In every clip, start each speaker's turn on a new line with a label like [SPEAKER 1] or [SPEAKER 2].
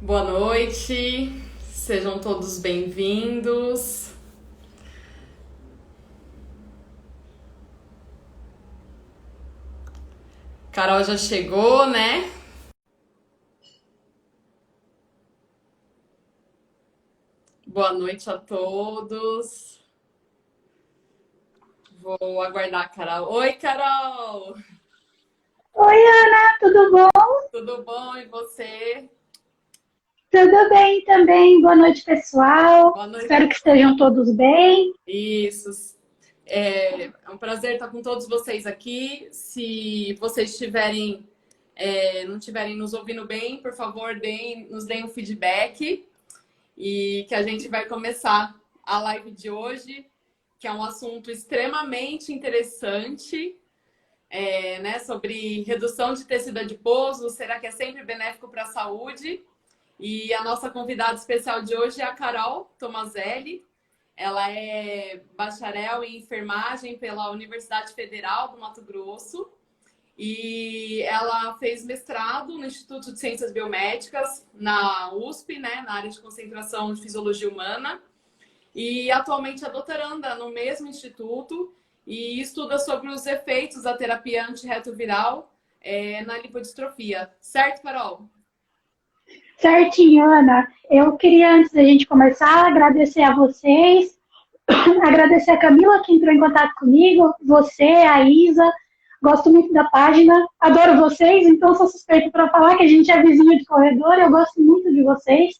[SPEAKER 1] Boa noite, sejam todos bem-vindos. Carol já chegou, né? Boa noite a todos. Vou aguardar a Carol. Oi, Carol!
[SPEAKER 2] Oi, Ana, tudo bom?
[SPEAKER 1] Tudo bom e você?
[SPEAKER 2] Tudo bem também. Boa noite, pessoal.
[SPEAKER 1] Boa noite.
[SPEAKER 2] Espero que estejam todos bem.
[SPEAKER 1] Isso. É um prazer estar com todos vocês aqui. Se vocês não estiverem nos ouvindo bem, por favor, nos deem um feedback e que a gente vai começar a live de hoje, que é um assunto extremamente interessante, né, sobre redução de tecido adiposo. Será que é sempre benéfico para a saúde? E a nossa convidada especial de hoje é a Carol Tomazelli. Ela é bacharel em enfermagem pela Universidade Federal do Mato Grosso e ela fez mestrado no Instituto de Ciências Biomédicas, na USP, né, na área de concentração de Fisiologia Humana, e atualmente é doutoranda no mesmo instituto e estuda sobre os efeitos da terapia antirretroviral na lipodistrofia. Certo, Carol?
[SPEAKER 2] Certinho, Ana. Eu queria, antes da gente começar, agradecer a vocês, agradecer a Camila que entrou em contato comigo, você, a Isa. Gosto muito da página, adoro vocês, então sou suspeita para falar que a gente é vizinho de corredor. Eu gosto muito de vocês,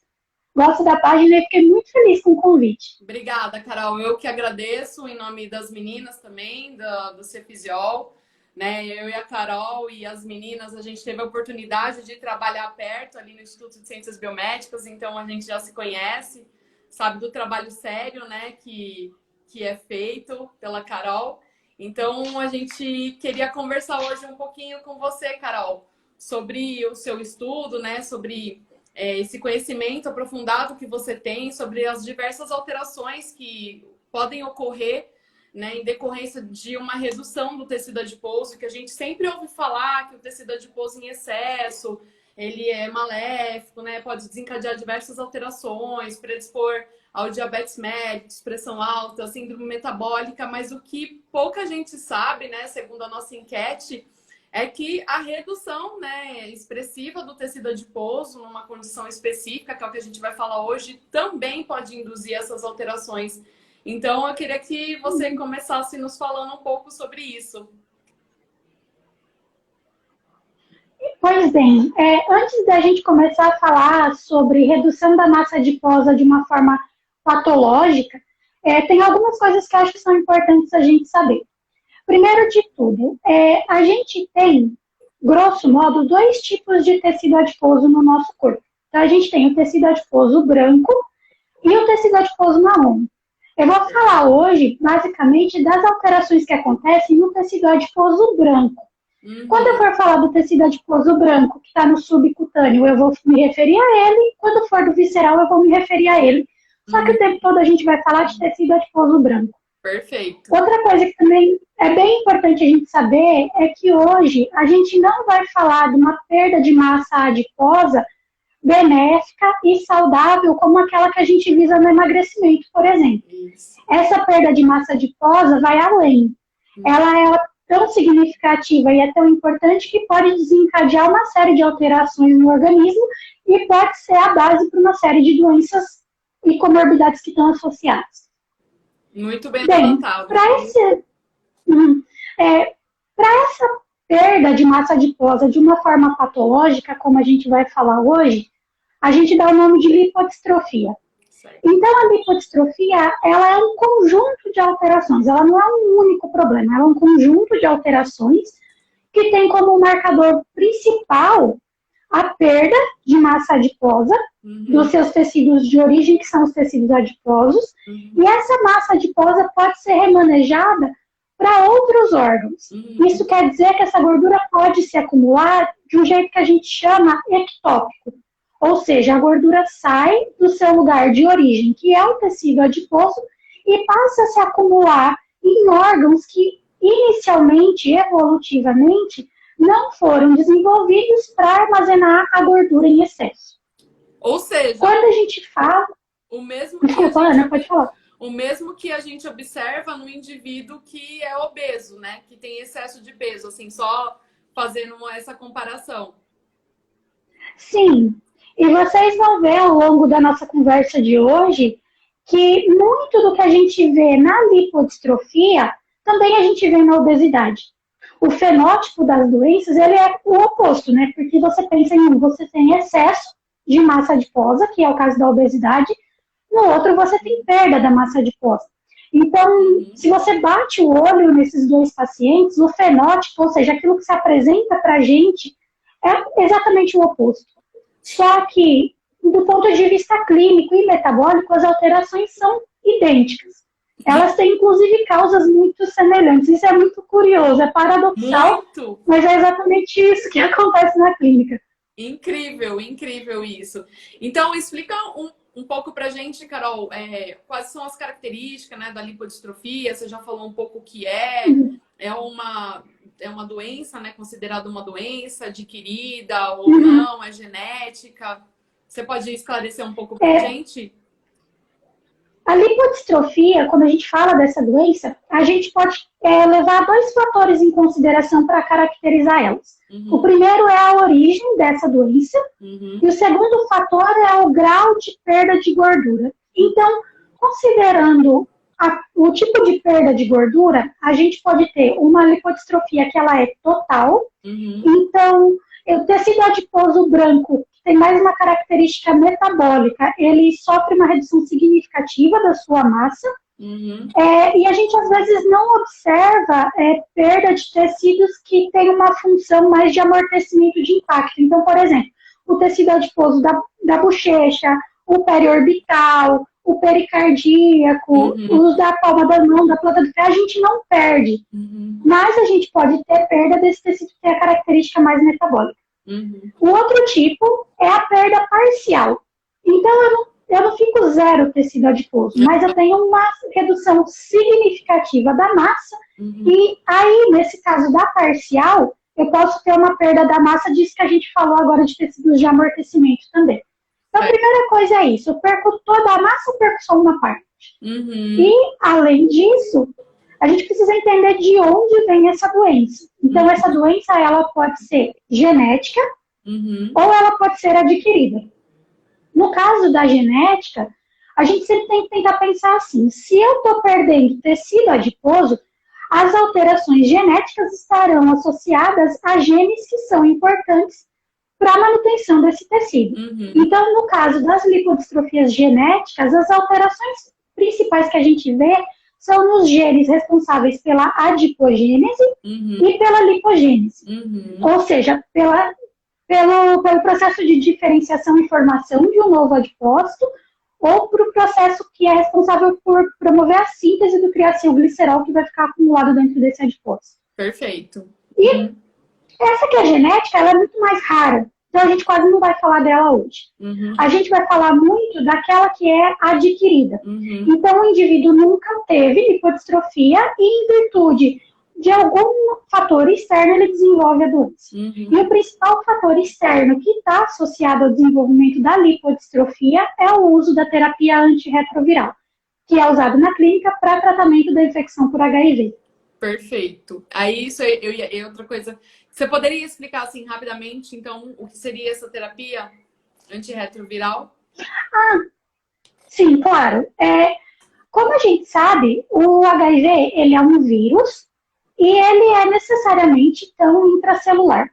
[SPEAKER 2] gosto da página e fiquei muito feliz com o convite.
[SPEAKER 1] Obrigada, Carol. Eu que agradeço em nome das meninas também, do Cefisiol, né? Eu e a Carol e as meninas, a gente teve a oportunidade de trabalhar perto ali no Instituto de Ciências Biomédicas, então a gente já se conhece, sabe do trabalho sério, né, que é feito pela Carol. Então a gente queria conversar hoje um pouquinho com você, Carol, sobre o seu estudo, né, sobre esse conhecimento aprofundado que você tem sobre as diversas alterações que podem ocorrer, né, em decorrência de uma redução do tecido adiposo, que a gente sempre ouve falar que o tecido adiposo em excesso, ele é maléfico, né, pode desencadear diversas alterações, predispor ao diabetes mellitus, pressão alta, síndrome metabólica, mas o que pouca gente sabe, né, segundo a nossa enquete, é que a redução, né, expressiva do tecido adiposo numa condição específica, que é o que a gente vai falar hoje, também pode induzir essas alterações. Então, eu queria que você começasse nos falando um pouco sobre isso.
[SPEAKER 2] Pois bem, antes da gente começar a falar sobre redução da massa adiposa de uma forma patológica, tem algumas coisas que eu acho que são importantes a gente saber. Primeiro de tudo, a gente tem, grosso modo, dois tipos de tecido adiposo no nosso corpo. Então, a gente tem o tecido adiposo branco e o tecido adiposo marrom. Eu vou falar hoje, basicamente, das alterações que acontecem no tecido adiposo branco. Quando eu for falar do tecido adiposo branco, que está no subcutâneo, eu vou me referir a ele. Quando for do visceral, eu vou me referir a ele. Só que o tempo todo a gente vai falar de tecido adiposo branco.
[SPEAKER 1] Perfeito.
[SPEAKER 2] Outra coisa que também é bem importante a gente saber é que hoje a gente não vai falar de uma perda de massa adiposa benéfica e saudável como aquela que a gente visa no emagrecimento, por exemplo.
[SPEAKER 1] Isso.
[SPEAKER 2] Essa perda de massa adiposa vai além. Ela é tão significativa e é tão importante que pode desencadear uma série de alterações no organismo e pode ser a base para uma série de doenças e comorbidades que estão associadas.
[SPEAKER 1] Muito bem levantado.
[SPEAKER 2] Para essa perda de massa adiposa de uma forma patológica, como a gente vai falar hoje, a gente dá o nome de lipodistrofia.
[SPEAKER 1] Certo.
[SPEAKER 2] Então, a lipodistrofia, ela é um conjunto de alterações, ela não é um único problema, ela é um conjunto de alterações que tem como marcador principal a perda de massa adiposa dos seus tecidos de origem, que são os tecidos adiposos, e essa massa adiposa pode ser remanejada para outros órgãos. Isso quer dizer que essa gordura pode se acumular de um jeito que a gente chama ectópico. Ou seja, a gordura sai do seu lugar de origem, que é o tecido adiposo, e passa a se acumular em órgãos que inicialmente, evolutivamente, não foram desenvolvidos para armazenar a gordura em excesso.
[SPEAKER 1] Ou seja,
[SPEAKER 2] Quando a gente fala...
[SPEAKER 1] o mesmo que
[SPEAKER 2] Desculpa, Ana, pode falar.
[SPEAKER 1] o mesmo que a gente observa no indivíduo que é obeso, né? Que tem excesso de peso, assim, só fazendo essa comparação.
[SPEAKER 2] Sim, e vocês vão ver ao longo da nossa conversa de hoje que muito do que a gente vê na lipodistrofia também a gente vê na obesidade. O fenótipo das doenças ele é o oposto, né? Porque você pensa em um, você tem excesso de massa adiposa, que é o caso da obesidade, no outro você tem perda da massa adiposa. Então, se você bate o olho nesses dois pacientes, o fenótipo, ou seja, aquilo que se apresenta para a gente, é exatamente o oposto. Só que, do ponto de vista clínico e metabólico, as alterações são idênticas. Elas têm, inclusive, causas muito semelhantes. Isso é muito curioso, é paradoxal,
[SPEAKER 1] muito.
[SPEAKER 2] Mas é exatamente isso que acontece na clínica.
[SPEAKER 1] Incrível, incrível isso. Então, explica um pouco pra gente, Carol, quais são as características, né, da lipodistrofia. Você já falou um pouco o que é. É uma doença, né, considerada uma doença adquirida ou não, é genética. Você pode esclarecer um pouco pra gente?
[SPEAKER 2] A lipodistrofia, quando a gente fala dessa doença, a gente pode levar dois fatores em consideração para caracterizar elas. O primeiro é a origem dessa doença e o segundo fator é o grau de perda de gordura. Então, considerando o tipo de perda de gordura, a gente pode ter uma lipodistrofia que ela é total. Então, o tecido adiposo branco tem mais uma característica metabólica, ele sofre uma redução significativa da sua massa, e a gente às vezes não observa perda de tecidos que têm uma função mais de amortecimento de impacto. Então, por exemplo, o tecido adiposo da bochecha, o periorbital, o pericardíaco, os da palma da mão, da planta do pé, a gente não perde. Mas a gente pode ter perda desse tecido que tem a característica mais metabólica. O outro tipo é a perda parcial. Então, eu não fico zero tecido adiposo, mas eu tenho uma redução significativa da massa. E aí, nesse caso da parcial, eu posso ter uma perda da massa disso que a gente falou agora de tecidos de amortecimento também. Então, a primeira coisa é isso. Eu perco toda a massa, eu perco só uma parte. E, além disso, a gente precisa entender de onde vem essa doença. Então, essa doença, ela pode ser genética ou ela pode ser adquirida. No caso da genética, a gente sempre tem que tentar pensar assim, se eu estou perdendo tecido adiposo, as alterações genéticas estarão associadas a genes que são importantes para a manutenção desse tecido. Então, no caso das lipodistrofias genéticas, as alterações principais que a gente vê são nos genes responsáveis pela adipogênese e pela lipogênese. Ou seja, pelo processo de diferenciação e formação de um novo adipócito ou para o processo que é responsável por promover a síntese do criacilglicerol que vai ficar acumulado dentro desse adipócito.
[SPEAKER 1] Perfeito.
[SPEAKER 2] E essa que é a genética, ela é muito mais rara. Então, a gente quase não vai falar dela hoje. A gente vai falar muito daquela que é adquirida. Então, o indivíduo nunca teve lipodistrofia e, em virtude de algum fator externo, ele desenvolve a doença. E o principal fator externo que está associado ao desenvolvimento da lipodistrofia é o uso da terapia antirretroviral, que é usado na clínica para tratamento da infecção por HIV.
[SPEAKER 1] Perfeito. Aí isso é outra coisa. Você poderia explicar assim rapidamente, então, o que seria essa terapia antirretroviral?
[SPEAKER 2] Sim, claro. Como a gente sabe, o HIV ele é um vírus e ele é necessariamente tão intracelular.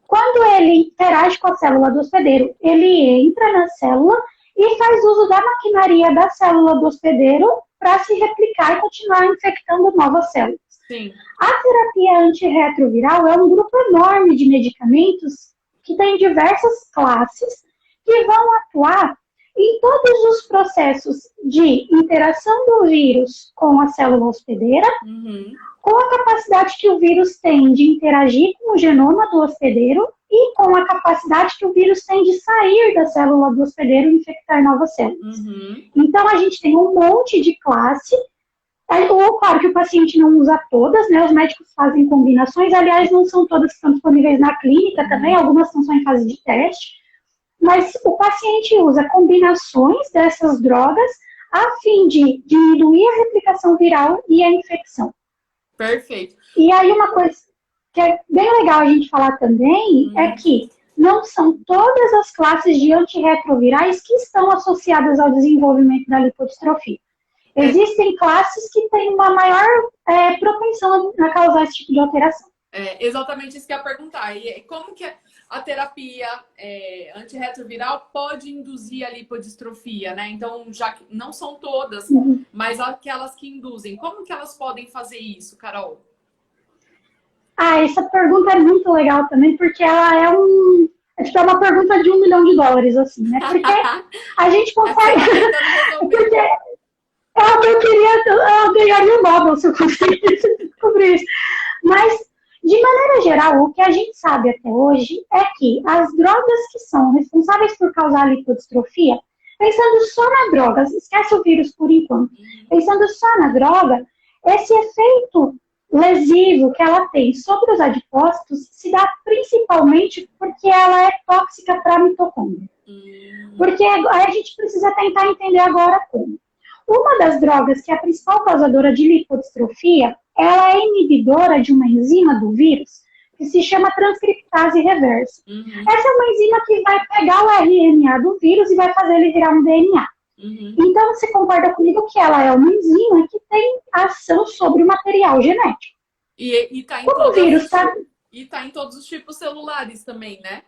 [SPEAKER 2] Quando ele interage com a célula do hospedeiro, ele entra na célula e faz uso da maquinaria da célula do hospedeiro para se replicar e continuar infectando novas células.
[SPEAKER 1] Sim.
[SPEAKER 2] A terapia antirretroviral é um grupo enorme de medicamentos que tem diversas classes que vão atuar em todos os processos de interação do vírus com a célula hospedeira, com a capacidade que o vírus tem de interagir com o genoma do hospedeiro e com a capacidade que o vírus tem de sair da célula do hospedeiro e infectar novas células. Então, a gente tem um monte de classe. Claro que o paciente não usa todas, né? Os médicos fazem combinações. Aliás, não são todas que estão disponíveis na clínica também. Algumas estão só em fase de teste. mas o paciente usa combinações dessas drogas a fim de diminuir a replicação viral e a infecção.
[SPEAKER 1] Perfeito.
[SPEAKER 2] E aí uma coisa que é bem legal a gente falar também é que não são todas as classes de antirretrovirais que estão associadas ao desenvolvimento da lipodistrofia. Existem classes que têm uma maior propensão a causar esse tipo de alteração.
[SPEAKER 1] É exatamente isso que eu ia perguntar. E como que a terapia antirretroviral pode induzir a lipodistrofia, né? Então, já que não são todas, mas aquelas que induzem, como que elas podem fazer isso, Carol?
[SPEAKER 2] Essa pergunta é muito legal também, porque ela é uma pergunta de $1 milhão, assim, né? Porque a gente consegue... porque eu ganharia o Nobel se eu conseguisse descobrir isso. Mas, de maneira geral, o que a gente sabe até hoje é que as drogas que são responsáveis por causar lipodistrofia, pensando só na droga, esquece o vírus por enquanto, pensando só na droga, esse efeito lesivo que ela tem sobre os adipócitos se dá principalmente porque ela é tóxica para a mitocôndria. Porque aí a gente precisa tentar entender agora como. Uma das drogas que é a principal causadora de lipodistrofia, ela é inibidora de uma enzima do vírus que se chama transcriptase reversa. Essa é uma enzima que vai pegar o RNA do vírus e vai fazer ele virar um DNA. Então, você concorda comigo que ela é uma enzima que tem ação sobre o material genético.
[SPEAKER 1] E tá em todos os tipos celulares também, né?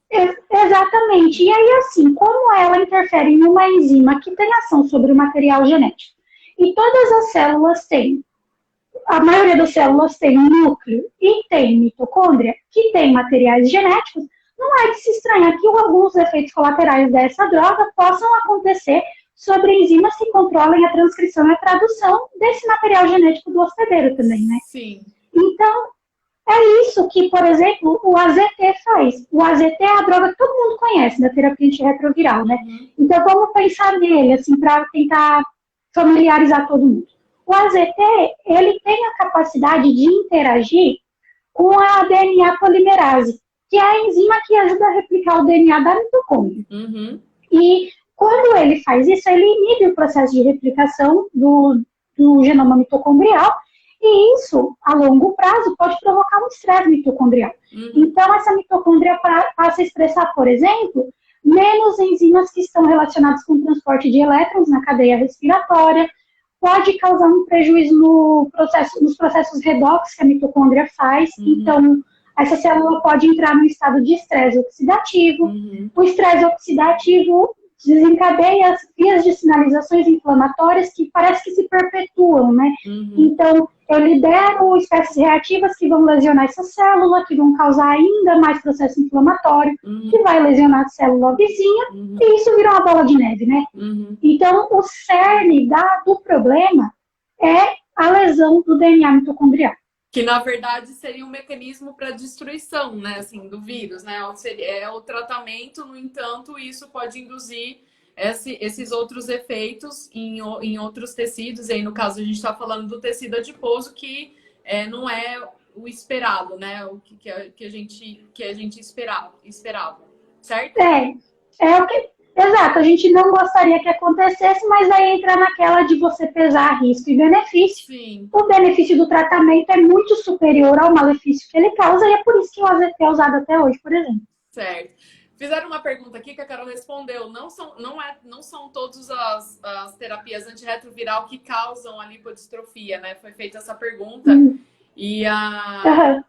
[SPEAKER 2] Exatamente. E aí, assim, como ela interfere em uma enzima que tem ação sobre o material genético, e todas as células têm, a maioria das células tem um núcleo e tem mitocôndria, que tem materiais genéticos, não é de se estranhar que alguns efeitos colaterais dessa droga possam acontecer sobre enzimas que controlam a transcrição e a tradução desse material genético do hospedeiro também, né?
[SPEAKER 1] Sim.
[SPEAKER 2] Então, é isso que, por exemplo, o AZT faz. O AZT é a droga que todo mundo conhece da terapia antirretroviral, né? Então, vamos pensar nele, assim, para tentar familiarizar todo mundo. O AZT, ele tem a capacidade de interagir com a DNA polimerase, que é a enzima que ajuda a replicar o DNA da mitocôndria. E quando ele faz isso, ele inibe o processo de replicação do genoma mitocondrial, e isso, a longo prazo, pode provocar um estresse mitocondrial. Então, essa mitocôndria passa a expressar, por exemplo, menos enzimas que estão relacionadas com o transporte de elétrons na cadeia respiratória, pode causar um prejuízo nos processos redox que a mitocôndria faz. Então, essa célula pode entrar num estado de estresse oxidativo. O estresse oxidativo desencadeia as vias de sinalizações inflamatórias que parece que se perpetuam, né? Então, eu libero espécies reativas que vão lesionar essa célula, que vão causar ainda mais processo inflamatório, que vai lesionar a célula vizinha, e isso vira uma bola de neve, né? Então, o cerne do problema é a lesão do DNA mitocondrial.
[SPEAKER 1] Que, na verdade, seria um mecanismo para destruição, né, assim, do vírus, né? É o tratamento, no entanto, isso pode induzir esses outros efeitos em outros tecidos. E aí, no caso, a gente está falando do tecido adiposo, que não é o esperado, né? O que a gente esperava, certo?
[SPEAKER 2] É o que... Exato, a gente não gostaria que acontecesse, mas aí entra naquela de você pesar risco e benefício.
[SPEAKER 1] Sim.
[SPEAKER 2] O benefício do tratamento é muito superior ao malefício que ele causa, e é por isso que o AZT é usado até hoje, por exemplo.
[SPEAKER 1] Certo. Fizeram uma pergunta aqui que a Carol respondeu. Não são todas as terapias antirretroviral que causam a lipodistrofia, né? Foi feita essa pergunta. E a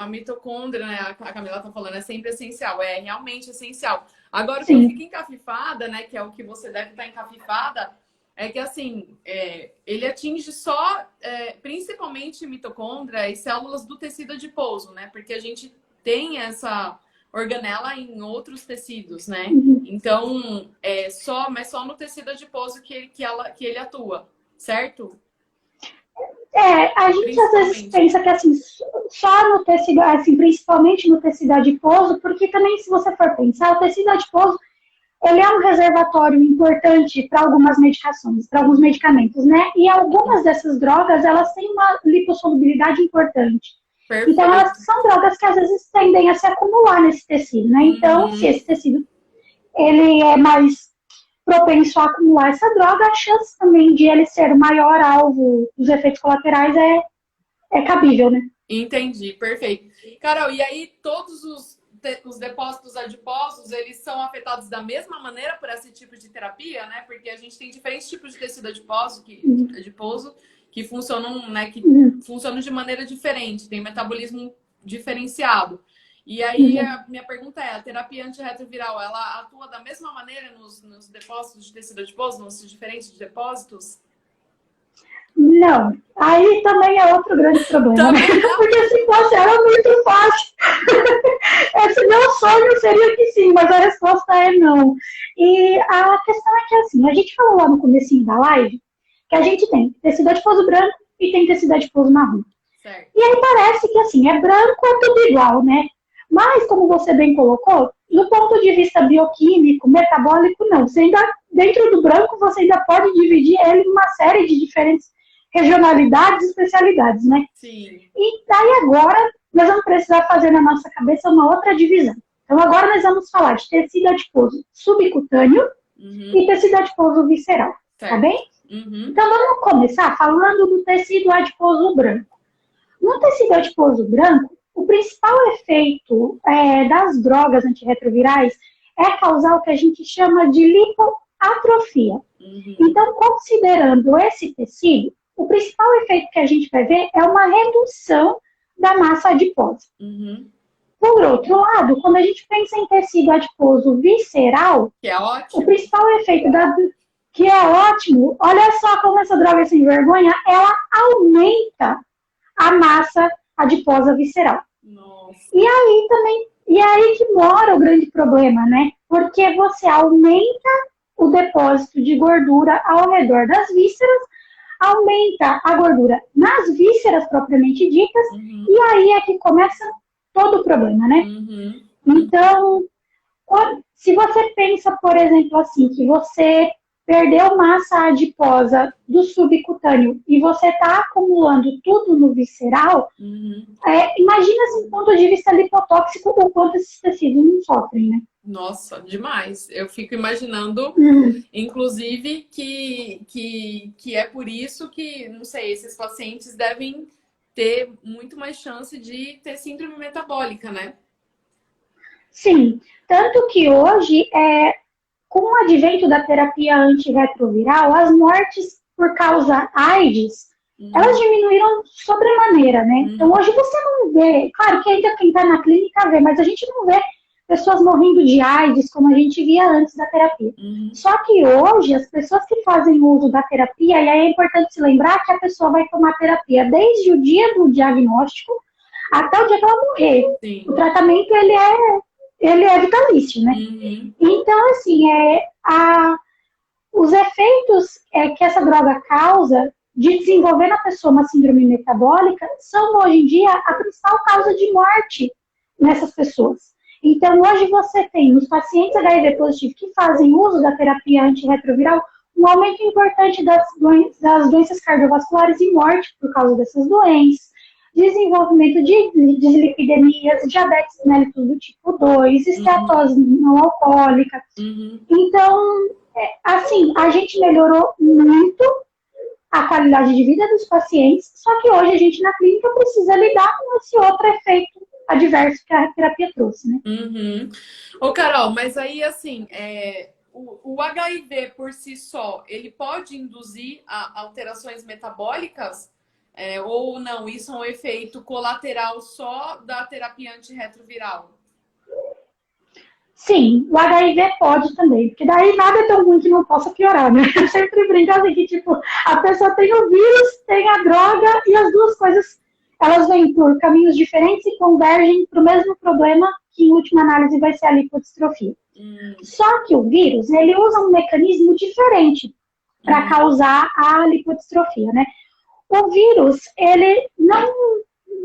[SPEAKER 1] mitocôndria, né? A Camila tá falando, é sempre essencial. É realmente essencial. Agora, o que eu fico encafifada, né? Que é o que você deve estar encafifada, é que, assim, ele atinge só, principalmente mitocôndria e células do tecido adiposo, né? Porque a gente tem essa organela em outros tecidos, né? Então, mas só no tecido adiposo que ele atua, certo?
[SPEAKER 2] A gente às vezes pensa que, assim, só no tecido, assim, principalmente no tecido adiposo, porque também, se você for pensar, o tecido adiposo, ele é um reservatório importante para algumas medicações, para alguns medicamentos, né? E algumas dessas drogas, elas têm uma lipossolubilidade importante. Então,
[SPEAKER 1] Perfeito.
[SPEAKER 2] elas são drogas que às vezes tendem a se acumular nesse tecido, né? Então, se esse tecido ele é mais propenso a acumular essa droga, a chance também de ele ser o maior alvo dos efeitos colaterais é cabível, né?
[SPEAKER 1] Entendi, perfeito. Carol, e aí todos os depósitos adiposos, eles são afetados da mesma maneira por esse tipo de terapia, né? Porque a gente tem diferentes tipos de tecido adiposo que funcionam, né, funcionam de maneira diferente, tem metabolismo diferenciado. E aí a minha pergunta é, a terapia antirretroviral, ela atua da mesma maneira nos depósitos de tecido adiposo, nos diferentes depósitos?
[SPEAKER 2] Não, aí também é outro grande problema, né?
[SPEAKER 1] Também não?
[SPEAKER 2] Porque se fosse era muito fácil. Esse meu sonho seria que sim, mas a resposta é não. E a questão é que assim, a gente falou lá no comecinho da live que a gente tem tecido adiposo branco e tem tecido adiposo marrom.
[SPEAKER 1] Certo.
[SPEAKER 2] E aí parece que assim, é branco, é tudo igual, né? Mas, como você bem colocou, do ponto de vista bioquímico, metabólico, não. Você ainda, dentro do branco, você ainda pode dividir ele em uma série de diferentes regionalidades e especialidades, né?
[SPEAKER 1] Sim.
[SPEAKER 2] E daí agora, nós vamos precisar fazer na nossa cabeça uma outra divisão. Então, agora nós vamos falar de tecido adiposo subcutâneo e tecido adiposo visceral,
[SPEAKER 1] Certo.
[SPEAKER 2] tá bem? Então, vamos começar falando do tecido adiposo branco. No tecido adiposo branco, o principal efeito das drogas antirretrovirais é causar o que a gente chama de lipoatrofia. Então, considerando esse tecido, o principal efeito que a gente vai ver é uma redução da massa adiposa. Por outro lado, quando a gente pensa em tecido adiposo visceral,
[SPEAKER 1] que é ótimo.
[SPEAKER 2] O principal efeito que é ótimo, olha só como essa droga é sem vergonha, ela aumenta a massa adiposa visceral.
[SPEAKER 1] Nossa.
[SPEAKER 2] E aí que mora o grande problema, né? Porque você aumenta o depósito de gordura ao redor das vísceras, aumenta a gordura nas vísceras propriamente ditas, e aí é que começa todo o problema, né? Então, se você pensa, por exemplo, assim, que você perdeu massa adiposa do subcutâneo e você está acumulando tudo no visceral, imagina, assim, do ponto de vista lipotóxico, o quanto esses tecidos não sofrem, né?
[SPEAKER 1] Nossa, demais. Eu fico imaginando, inclusive, que é por isso que, não sei, esses pacientes devem ter muito mais chance de ter síndrome metabólica, né?
[SPEAKER 2] Sim, tanto que hoje, com o advento da terapia antirretroviral, as mortes por causa AIDS, elas diminuíram sobremaneira, né? Então hoje você não vê, claro que ainda quem está na clínica vê, mas a gente não vê pessoas morrendo de AIDS como a gente via antes da terapia. Só que hoje, as pessoas que fazem uso da terapia, e aí é importante se lembrar que a pessoa vai tomar terapia desde o dia do diagnóstico até o dia que ela morrer.
[SPEAKER 1] Sim.
[SPEAKER 2] O tratamento, ele é vitalício, né? Então, assim, os efeitos que essa droga causa de desenvolver na pessoa uma síndrome metabólica são, hoje em dia, a principal causa de morte nessas pessoas. Então, hoje você tem nos pacientes HIV positivo que fazem uso da terapia antirretroviral um aumento importante das doenças cardiovasculares e morte por causa dessas doenças, desenvolvimento de dislipidemias, diabetes mellitus do tipo 2, esteatose não alcoólica. Então, assim, a gente melhorou muito a qualidade de vida dos pacientes, só que hoje a gente na clínica precisa lidar com esse outro efeito adverso que a terapia trouxe, né?
[SPEAKER 1] Ô, Carol, mas aí, assim, o HIV por si só, ele pode induzir alterações metabólicas? Ou não? Isso é um efeito colateral só da terapia antirretroviral?
[SPEAKER 2] Sim, o HIV pode também, porque daí nada é tão ruim que não possa piorar, né? Eu sempre brinco assim que, tipo, a pessoa tem o vírus, tem a droga, e as duas coisas, elas vêm por caminhos diferentes e convergem para o mesmo problema, que em última análise vai ser a lipodistrofia. Só que o vírus, ele usa um mecanismo diferente para causar a lipodistrofia, né? O vírus, ele não,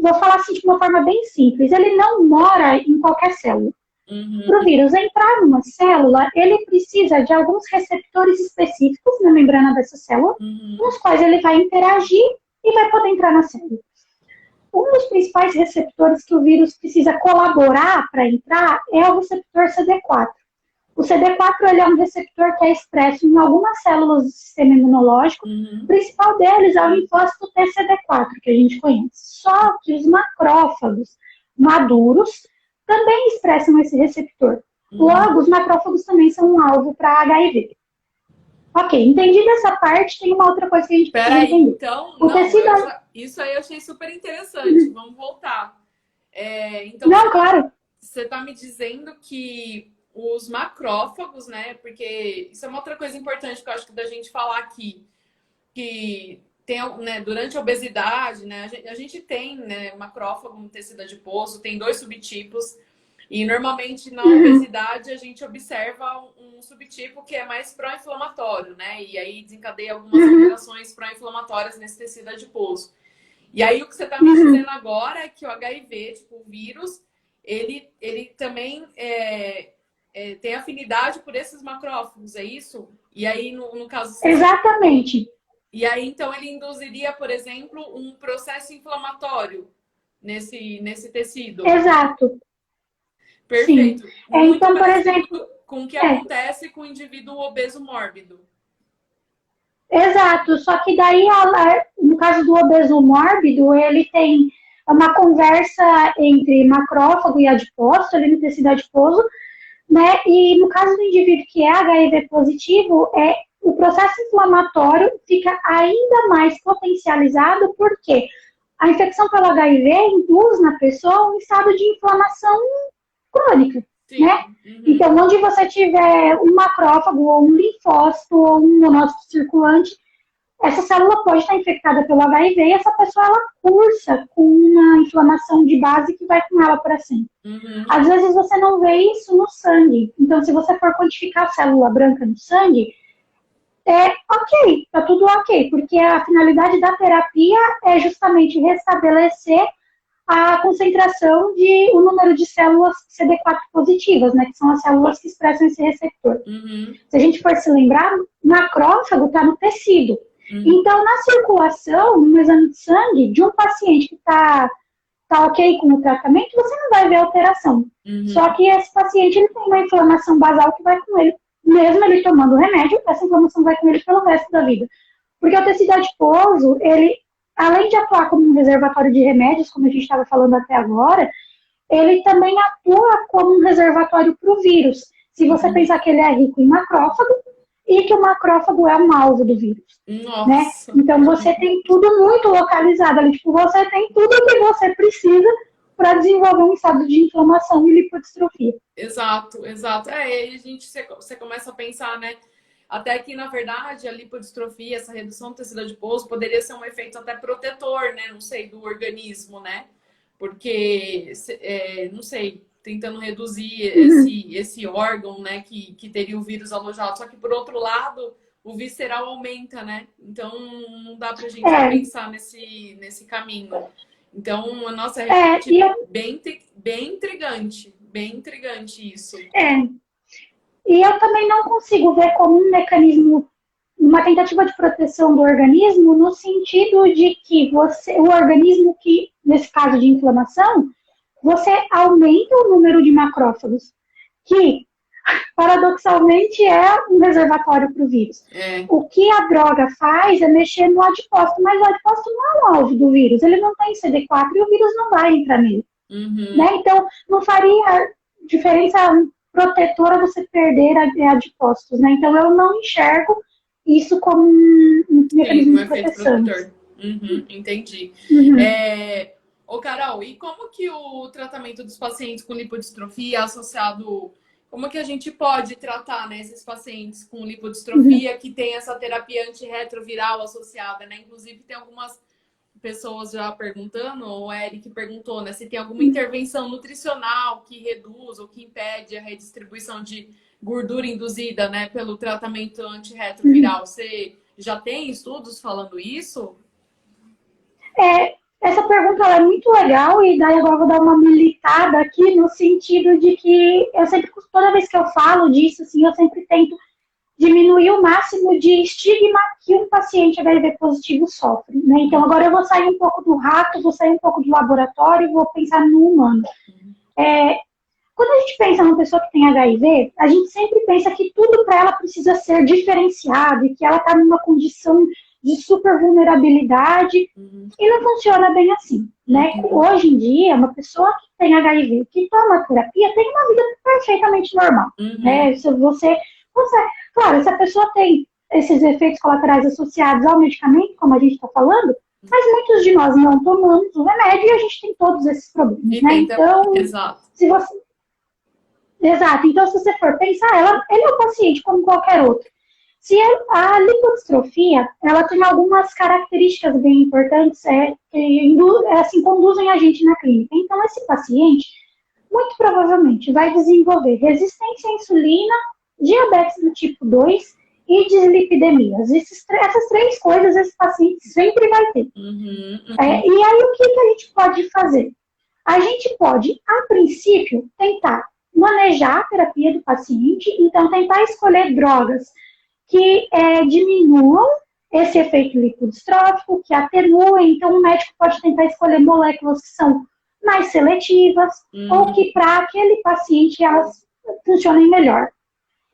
[SPEAKER 2] vou falar assim de uma forma bem simples, ele não mora em qualquer célula. Para o vírus entrar numa célula, ele precisa de alguns receptores específicos na membrana dessa célula, com os quais ele vai interagir e vai poder entrar na célula. um dos principais receptores que o vírus precisa colaborar para entrar é o receptor CD4. O CD4 ele é um receptor que é expresso em algumas células do sistema imunológico. O principal deles é o linfócito TCD4, que a gente conhece. Só que os macrófagos maduros também expressam esse receptor. Logo, os macrófagos também são um alvo para HIV. Ok, entendida essa parte, tem uma outra coisa que a gente precisa entender.
[SPEAKER 1] Então, isso aí eu achei super interessante. Vamos voltar. Então,
[SPEAKER 2] não, claro.
[SPEAKER 1] Você está me dizendo que os macrófagos, né? Porque isso é uma outra coisa importante que eu acho que da gente falar aqui, que tem, né, durante a obesidade, né? A gente tem, né, macrófago no tecido adiposo, tem 2 subtipos. E normalmente na obesidade a gente observa um subtipo que é mais pró-inflamatório, né? E aí desencadeia algumas alterações pró-inflamatórias nesse tecido adiposo. E aí o que você está me dizendo agora é que o HIV, tipo, o vírus, ele também tem afinidade por esses macrófagos, é isso? E aí, no caso...
[SPEAKER 2] Exatamente.
[SPEAKER 1] E aí, então, ele induziria, por exemplo, um processo inflamatório nesse tecido.
[SPEAKER 2] Exato.
[SPEAKER 1] Perfeito.
[SPEAKER 2] Sim. Então, por exemplo...
[SPEAKER 1] Com o que acontece com o indivíduo obeso mórbido.
[SPEAKER 2] Exato. Só que daí, no caso do obeso mórbido, ele tem uma conversa entre macrófago e adipócito, ali no tecido adiposo, né? E no caso do indivíduo que é HIV positivo, o processo inflamatório fica ainda mais potencializado, porque a infecção pelo HIV induz na pessoa um estado de inflamação crônica, sim, né? Então, onde você tiver um macrófago, ou um linfócito, ou um monócito circulante, essa célula pode estar infectada pelo HIV e essa pessoa, ela cursa com uma inflamação de base que vai com ela para sempre. Às vezes você não vê isso no sangue. Então, se você for quantificar a célula branca no sangue, ok, tá tudo ok, porque a finalidade da terapia é justamente restabelecer a concentração o número de células CD4 positivas, né, que são as células que expressam esse receptor. Se a gente for se lembrar, macrófago está no tecido. Então, na circulação, no exame de sangue, de um paciente que está ok com o tratamento, você não vai ver alteração. Só que esse paciente ele tem uma inflamação basal que vai com ele, mesmo ele tomando o remédio, essa inflamação vai com ele pelo resto da vida. Porque o tecido adiposo, ele, além de atuar como um reservatório de remédios, como a gente estava falando até agora, ele também atua como um reservatório para o vírus. Se você pensar que ele é rico em macrófago, e que o macrófago é um alvo do vírus. Né? Então, você tem tudo muito localizado ali. Tipo, você tem tudo o que você precisa para desenvolver um estado de inflamação e lipodistrofia.
[SPEAKER 1] Exato, exato. Aí você começa a pensar, né? Até que, na verdade, a lipodistrofia, essa redução do tecido adiposo, poderia ser um efeito até protetor, né? Não sei, do organismo, né? Porque, não sei, tentando reduzir esse órgão, né, que teria o vírus alojado. Só que, por outro lado, o visceral aumenta, né? Então, não dá pra gente pensar nesse caminho. Então, nossa, é bem intrigante isso.
[SPEAKER 2] E eu também não consigo ver como um mecanismo, uma tentativa de proteção do organismo, no sentido de que o organismo que, nesse caso de inflamação, você aumenta o número de macrófagos, que, paradoxalmente, é um reservatório para o vírus. O que a droga faz é mexer no adipócito, mas o adipócito não é um alvo do vírus, ele não tem CD4 e o vírus não vai entrar nele. Né? Então, não faria diferença protetora você perder adipócitos. Né? então, eu não enxergo isso como um mecanismo de proteção.
[SPEAKER 1] Entendi. Ô, Carol, e como que o tratamento dos pacientes com lipodistrofia associado... Como que a gente pode tratar, né, esses pacientes com lipodistrofia que tem essa terapia antirretroviral associada, né? Inclusive, tem algumas pessoas já perguntando, o Eric perguntou, né, se tem alguma intervenção nutricional que reduz ou que impede a redistribuição de gordura induzida, né, pelo tratamento antirretroviral. Você já tem estudos falando isso?
[SPEAKER 2] Essa pergunta é muito legal e daí agora eu vou dar uma militada aqui no sentido de que eu sempre, toda vez que eu falo disso, assim, eu sempre tento diminuir o máximo de estigma que um paciente HIV positivo sofre, né? Então, agora eu vou sair um pouco do rato, vou sair um pouco do laboratório e vou pensar no humano. Quando a gente pensa numa pessoa que tem HIV, a gente sempre pensa que tudo para ela precisa ser diferenciado e que ela está numa condição de super vulnerabilidade, e não funciona bem assim, né? Hoje em dia, uma pessoa que tem HIV, que toma terapia, tem uma vida perfeitamente normal, né? Se você, claro, se a pessoa tem esses efeitos colaterais associados ao medicamento, como a gente está falando, mas muitos de nós não tomamos o remédio e a gente tem todos esses problemas, né? Então, se você... Exato, então se você for pensar, ele é um paciente como qualquer outro. Se a lipodistrofia, ela tem algumas características bem importantes que assim, conduzem a gente na clínica. Então, esse paciente, muito provavelmente, vai desenvolver resistência à insulina, diabetes do tipo 2 e dislipidemias. Essas três coisas esse paciente sempre vai ter. E aí, o que a gente pode fazer? A gente pode, a princípio, tentar manejar a terapia do paciente, então tentar escolher drogas que diminuam esse efeito lipodistrófico, que atenuem. Então, o médico pode tentar escolher moléculas que são mais seletivas, ou que para aquele paciente elas funcionem melhor.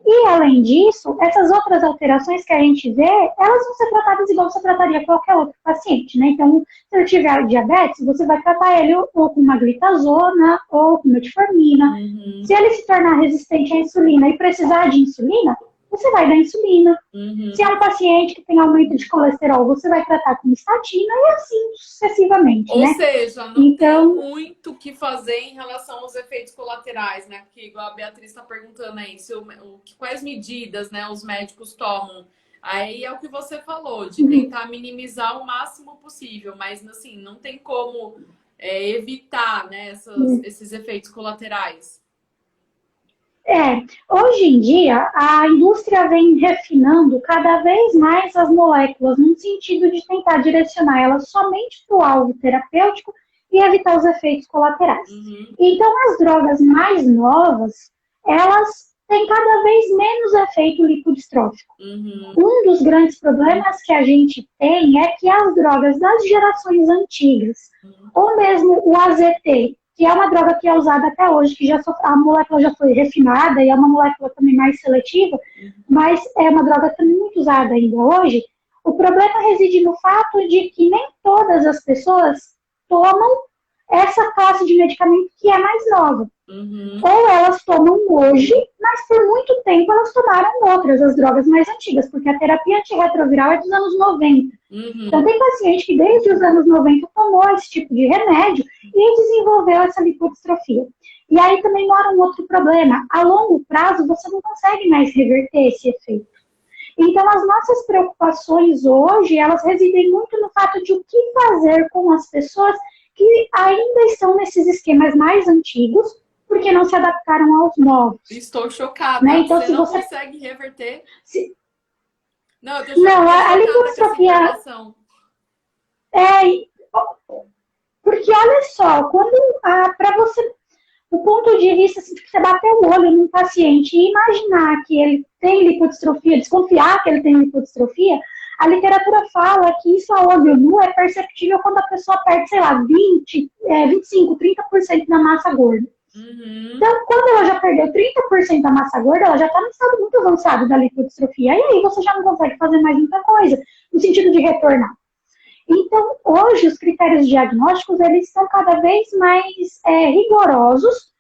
[SPEAKER 2] E, além disso, essas outras alterações que a gente vê, elas vão ser tratadas igual você trataria qualquer outro paciente, né? Então, se ele tiver diabetes, você vai tratar ele ou com uma glitazona ou com metformina. Se ele se tornar resistente à insulina e precisar de insulina, você vai dar insulina. Se é um paciente que tem aumento de colesterol, você vai tratar com estatina e assim sucessivamente,
[SPEAKER 1] Ou
[SPEAKER 2] né?
[SPEAKER 1] seja, não tem muito o que fazer em relação aos efeitos colaterais, né? Porque igual a Beatriz está perguntando aí, quais medidas, né, os médicos tomam. Aí é o que você falou, de tentar minimizar o máximo possível, mas assim, não tem como evitar, né, esses efeitos colaterais.
[SPEAKER 2] Hoje em dia, a indústria vem refinando cada vez mais as moléculas no sentido de tentar direcionar elas somente para o alvo terapêutico e evitar os efeitos colaterais. Então, as drogas mais novas, elas têm cada vez menos efeito lipodistrófico. Um dos grandes problemas que a gente tem é que as drogas das gerações antigas, ou mesmo o AZT, que é uma droga que é usada até hoje, que a molécula já foi refinada e é uma molécula também mais seletiva, mas é uma droga também muito usada ainda hoje. O problema reside no fato de que nem todas as pessoas tomam essa classe de medicamento que é mais nova. Ou elas tomam hoje, mas por muito tempo elas tomaram outras, as drogas mais antigas, porque a terapia antirretroviral é dos anos 90. Então tem paciente que desde os anos 90 tomou esse tipo de remédio e desenvolveu essa lipodistrofia. E aí também mora um outro problema. A longo prazo você não consegue mais reverter esse efeito. Então as nossas preocupações hoje, elas residem muito no fato de o que fazer com as pessoas que ainda estão nesses esquemas mais antigos, porque não se adaptaram aos novos.
[SPEAKER 1] Estou chocada.
[SPEAKER 2] Né? Então,
[SPEAKER 1] você não consegue reverter? Não, eu tô
[SPEAKER 2] chocada. A lipodistrofia... Porque olha só, quando para você, do ponto de vista assim, que você bater o olho num paciente e imaginar que ele tem lipodistrofia, desconfiar que ele tem lipodistrofia, a literatura fala que isso a olho nu é perceptível quando a pessoa perde, sei lá, 25, 30% da massa gorda. Então, quando ela já perdeu 30% da massa gorda, ela já está no estado muito avançado da lipodistrofia. E aí você já não consegue fazer mais muita coisa, no sentido de retornar. Então, hoje, os critérios diagnósticos, eles são cada vez mais rigorosos,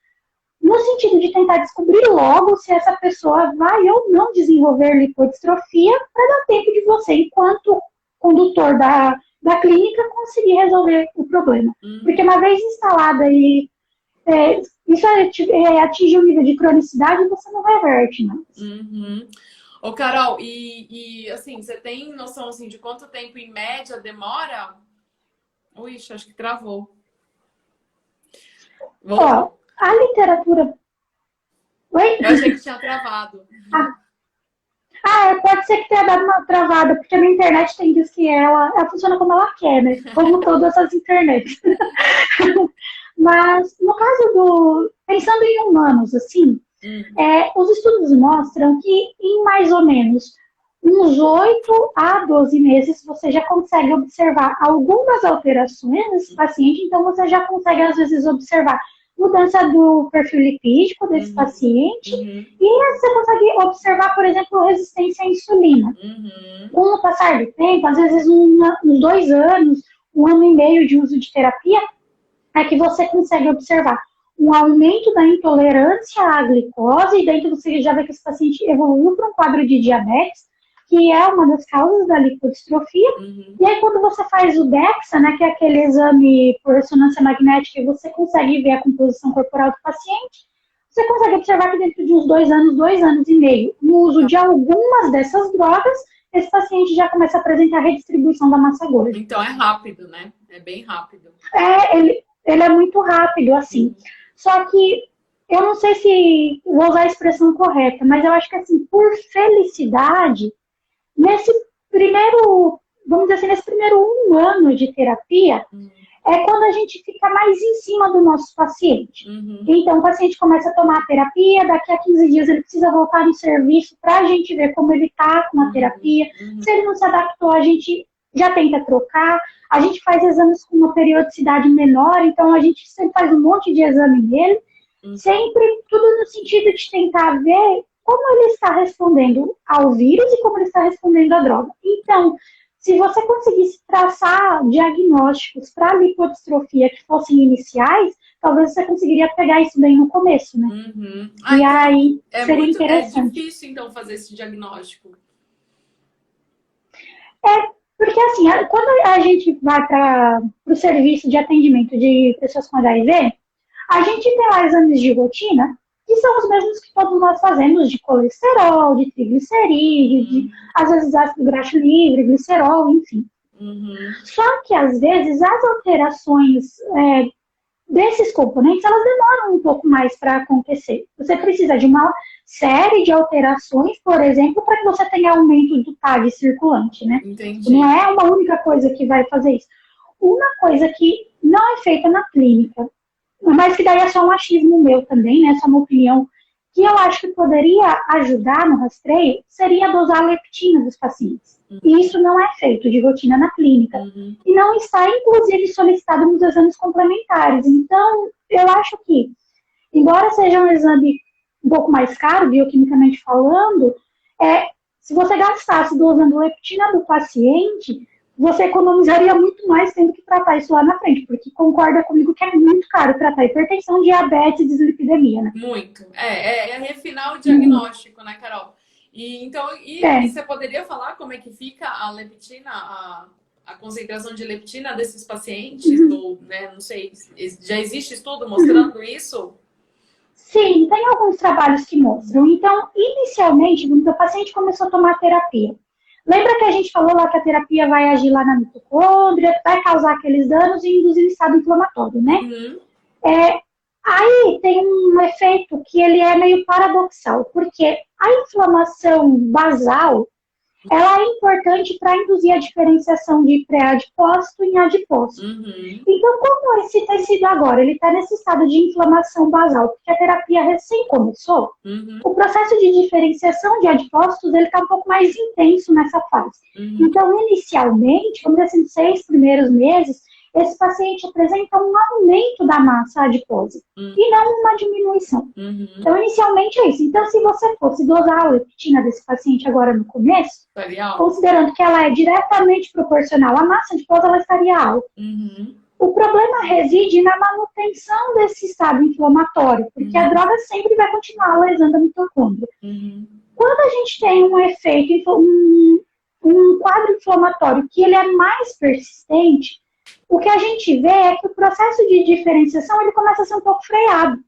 [SPEAKER 2] no sentido de tentar descobrir logo se essa pessoa vai ou não desenvolver lipodistrofia, para dar tempo de você, enquanto condutor da clínica, conseguir resolver o problema. Porque uma vez instalada e isso atinge um nível de cronicidade e você não reverte, né?
[SPEAKER 1] Ô, Carol, e assim, você tem noção assim, de quanto tempo em média demora? Ui, acho que travou.
[SPEAKER 2] Ó, a literatura... Oi?
[SPEAKER 1] Eu achei que tinha travado.
[SPEAKER 2] Pode ser que tenha dado uma travada, porque a minha internet tem diz que ela funciona como ela quer, né? Como todas as internets. Mas, no caso pensando em humanos, assim, Os estudos mostram que em mais ou menos uns 8 a 12 meses você já consegue observar algumas alterações nesse paciente, então você já consegue às vezes observar mudança do perfil lipídico desse paciente e você consegue observar, por exemplo, resistência à insulina. Com o passar do tempo, às vezes uns 2 anos, 1 ano e meio de uso de terapia, é que você consegue observar um aumento da intolerância à glicose, e daí você já vê que esse paciente evoluiu para um quadro de diabetes, que é uma das causas da lipodistrofia. E aí, quando você faz o DEXA, né, que é aquele exame por ressonância magnética, e você consegue ver a composição corporal do paciente, você consegue observar que dentro de uns 2 anos, 2 anos e meio, no uso de algumas dessas drogas, esse paciente já começa a apresentar redistribuição da massa gorda.
[SPEAKER 1] Então é rápido, né? É bem rápido.
[SPEAKER 2] Ele é muito rápido, assim. Só que eu não sei se vou usar a expressão correta, mas eu acho que, assim, por felicidade, nesse primeiro, vamos dizer assim, nesse primeiro 1 ano de terapia, é quando a gente fica mais em cima do nosso paciente. Então, o paciente começa a tomar a terapia, daqui a 15 dias ele precisa voltar no serviço para a gente ver como ele está com a terapia. Se ele não se adaptou, a gente já tenta trocar. A gente faz exames com uma periodicidade menor, então a gente sempre faz um monte de exame nele, sempre tudo no sentido de tentar ver como ele está respondendo ao vírus e como ele está respondendo à droga. Então, se você conseguisse traçar diagnósticos para a lipodistrofia que fossem iniciais, talvez você conseguiria pegar isso bem no começo, né? E
[SPEAKER 1] então,
[SPEAKER 2] aí seria interessante.
[SPEAKER 1] É difícil, então, fazer esse diagnóstico.
[SPEAKER 2] Porque assim, quando a gente vai para o serviço de atendimento de pessoas com HIV, a gente tem lá exames de rotina, que são os mesmos que todos nós fazemos, de colesterol, de triglicerídeos, de, às vezes, ácido graxo livre, glicerol, enfim. Só que, às vezes, as alterações desses componentes, elas demoram um pouco mais para acontecer. Você precisa de uma série de alterações, por exemplo, para que você tenha aumento do TAG circulante, né?
[SPEAKER 1] Entendi.
[SPEAKER 2] Não é uma única coisa que vai fazer isso. Uma coisa que não é feita na clínica, mas que daí é só um achismo meu também, né? Só uma opinião, que eu acho que poderia ajudar no rastreio, seria dosar a leptina dos pacientes. E isso não é feito de rotina na clínica. E não está, inclusive, solicitado nos exames complementares. Então, eu acho que, embora seja um exame um pouco mais caro, bioquimicamente falando, se você gastasse dosando leptina do paciente, você economizaria muito mais tendo que tratar isso lá na frente, porque concorda comigo que é muito caro tratar hipertensão, diabetes e dislipidemia, né?
[SPEAKER 1] Muito. É refinar o diagnóstico, né, Carol? E você poderia falar como é que fica a leptina, a concentração de leptina desses pacientes? Ou, né, não sei, já existe estudo mostrando isso?
[SPEAKER 2] Sim, tem alguns trabalhos que mostram. Então, inicialmente, quando o paciente começou a tomar terapia, lembra que a gente falou lá que a terapia vai agir lá na mitocôndria, vai causar aqueles danos e induzir o estado inflamatório, né? Aí tem um efeito que ele é meio paradoxal, porque a inflamação basal, ela é importante para induzir a diferenciação de pré-adipócito em adipócito. Então, como esse tecido agora, ele está nesse estado de inflamação basal, porque a terapia recém começou, o processo de diferenciação de adipócitos, ele está um pouco mais intenso nessa fase. Então, inicialmente, vamos dizer assim, 6 primeiros meses, esse paciente apresenta um aumento da massa adiposa e não uma diminuição. Então, inicialmente é isso. Então, se você fosse dosar a leptina desse paciente agora no começo, considerando que ela é diretamente proporcional à massa adiposa, ela estaria alta. O problema reside na manutenção desse estado inflamatório, porque a droga sempre vai continuar lesando a mitocôndria. Quando a gente tem um efeito, um quadro inflamatório que ele é mais persistente, o que a gente vê é que o processo de diferenciação ele começa a ser um pouco freado,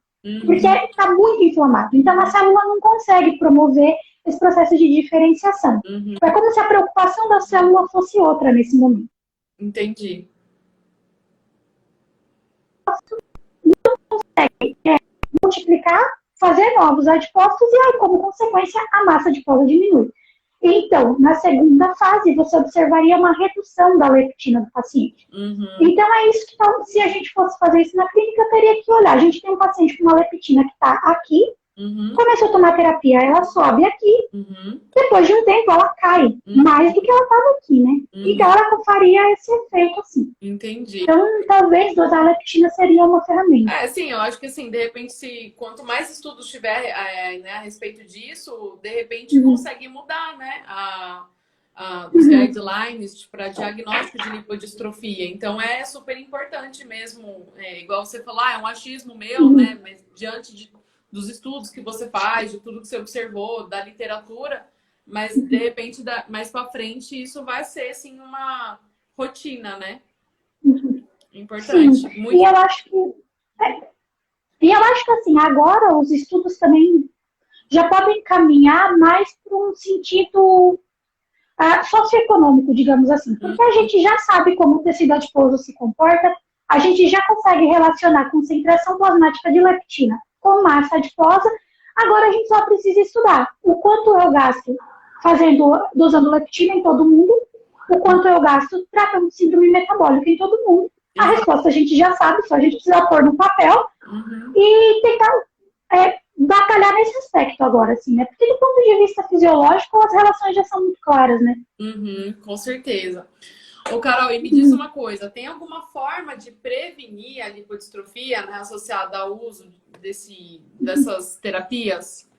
[SPEAKER 2] porque está muito inflamado. Então, a célula não consegue promover esse processo de diferenciação. É como se a preocupação da célula fosse outra nesse momento.
[SPEAKER 1] Entendi.
[SPEAKER 2] Não consegue multiplicar, fazer novos adipócitos e aí, como consequência, a massa adiposa diminui. Então, na segunda fase, você observaria uma redução da leptina do paciente. Então, é isso que, se a gente fosse fazer isso na clínica, teria que olhar. A gente tem um paciente com uma leptina que está aqui,
[SPEAKER 1] Uhum.
[SPEAKER 2] Começou a tomar terapia, ela sobe aqui,
[SPEAKER 1] Uhum.
[SPEAKER 2] depois de um tempo ela cai,
[SPEAKER 1] Uhum.
[SPEAKER 2] mais do que ela estava aqui, né? Então
[SPEAKER 1] Uhum.
[SPEAKER 2] ela faria esse efeito assim.
[SPEAKER 1] Entendi.
[SPEAKER 2] Então, talvez dosar a leptina seria uma ferramenta.
[SPEAKER 1] É, sim, eu acho que assim, de repente, se quanto mais estudos tiver né, a respeito disso, de repente
[SPEAKER 2] Uhum,
[SPEAKER 1] consegue mudar, né, os
[SPEAKER 2] uhum,
[SPEAKER 1] guidelines para diagnóstico de lipodistrofia. Então é super importante mesmo, igual você falou, é um achismo meu, né,
[SPEAKER 2] uhum,
[SPEAKER 1] mas diante dos estudos que você faz, de tudo que você observou, da literatura, mas de repente mais para frente isso vai ser assim uma rotina, né?
[SPEAKER 2] uhum. Sim,
[SPEAKER 1] Importante,
[SPEAKER 2] e
[SPEAKER 1] muito.
[SPEAKER 2] eu acho que assim, agora os estudos também já podem caminhar mais para um sentido socioeconômico, digamos assim, porque a gente já sabe como o tecido adiposo se comporta, a gente já consegue relacionar concentração plasmática de leptina com massa adiposa, agora a gente só precisa estudar o quanto eu gasto dosando leptina em todo mundo, o quanto eu gasto tratando síndrome metabólica em todo mundo. A resposta a gente já sabe, só a gente precisa pôr no papel
[SPEAKER 1] Uhum.
[SPEAKER 2] e tentar batalhar nesse aspecto agora, assim, né? Porque do ponto de vista fisiológico, as relações já são muito claras, né?
[SPEAKER 1] Uhum, com certeza. Ô, Carol, e me diz uma coisa, tem alguma forma de prevenir a lipodistrofia, né, associada ao uso dessas terapias?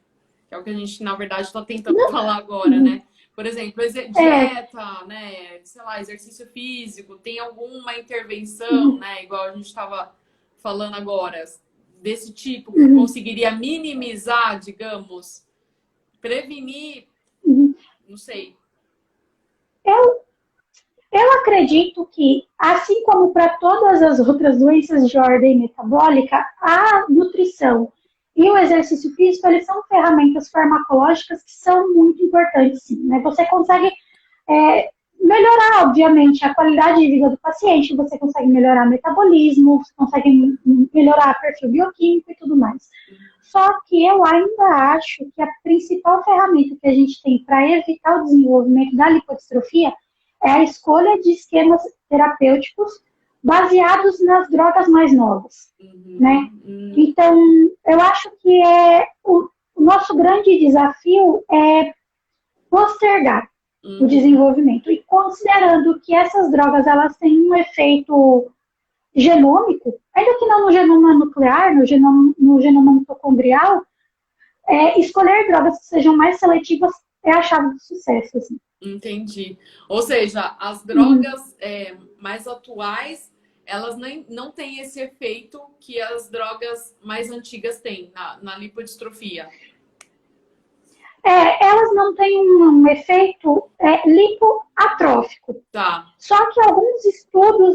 [SPEAKER 1] Que é o que a gente, na verdade, está tentando falar agora, né? Por exemplo,
[SPEAKER 2] É,
[SPEAKER 1] dieta, né, sei lá, exercício físico, tem alguma intervenção, né, igual a gente estava falando agora, desse tipo, que conseguiria minimizar, digamos, prevenir, não sei.
[SPEAKER 2] eu, eu acredito que, assim como para todas as outras doenças de ordem metabólica, a nutrição e o exercício físico, eles são ferramentas farmacológicas que são muito importantes, sim, né? Você consegue melhorar, obviamente, a qualidade de vida do paciente, você consegue melhorar o metabolismo, você consegue melhorar o perfil bioquímico e tudo mais. Só que eu ainda acho que a principal ferramenta que a gente tem para evitar o desenvolvimento da lipodistrofia é a escolha de esquemas terapêuticos baseados nas drogas mais novas, né?
[SPEAKER 1] Uhum,
[SPEAKER 2] Então, eu acho que o nosso grande desafio é postergar o
[SPEAKER 1] uhum,
[SPEAKER 2] desenvolvimento. E considerando que essas drogas elas têm um efeito genômico, ainda que não no genoma nuclear, no genoma mitocondrial, escolher drogas que sejam mais seletivas é a chave do sucesso. Assim.
[SPEAKER 1] entendi. Ou seja, as
[SPEAKER 2] Uhum.
[SPEAKER 1] drogas mais atuais, elas nem, não têm esse efeito que as drogas mais antigas têm na lipodistrofia.
[SPEAKER 2] Elas não têm um efeito lipoatrófico.
[SPEAKER 1] Tá.
[SPEAKER 2] Só que alguns estudos,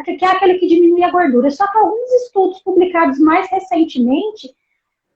[SPEAKER 2] que é aquele que diminui a gordura, só que alguns estudos publicados mais recentemente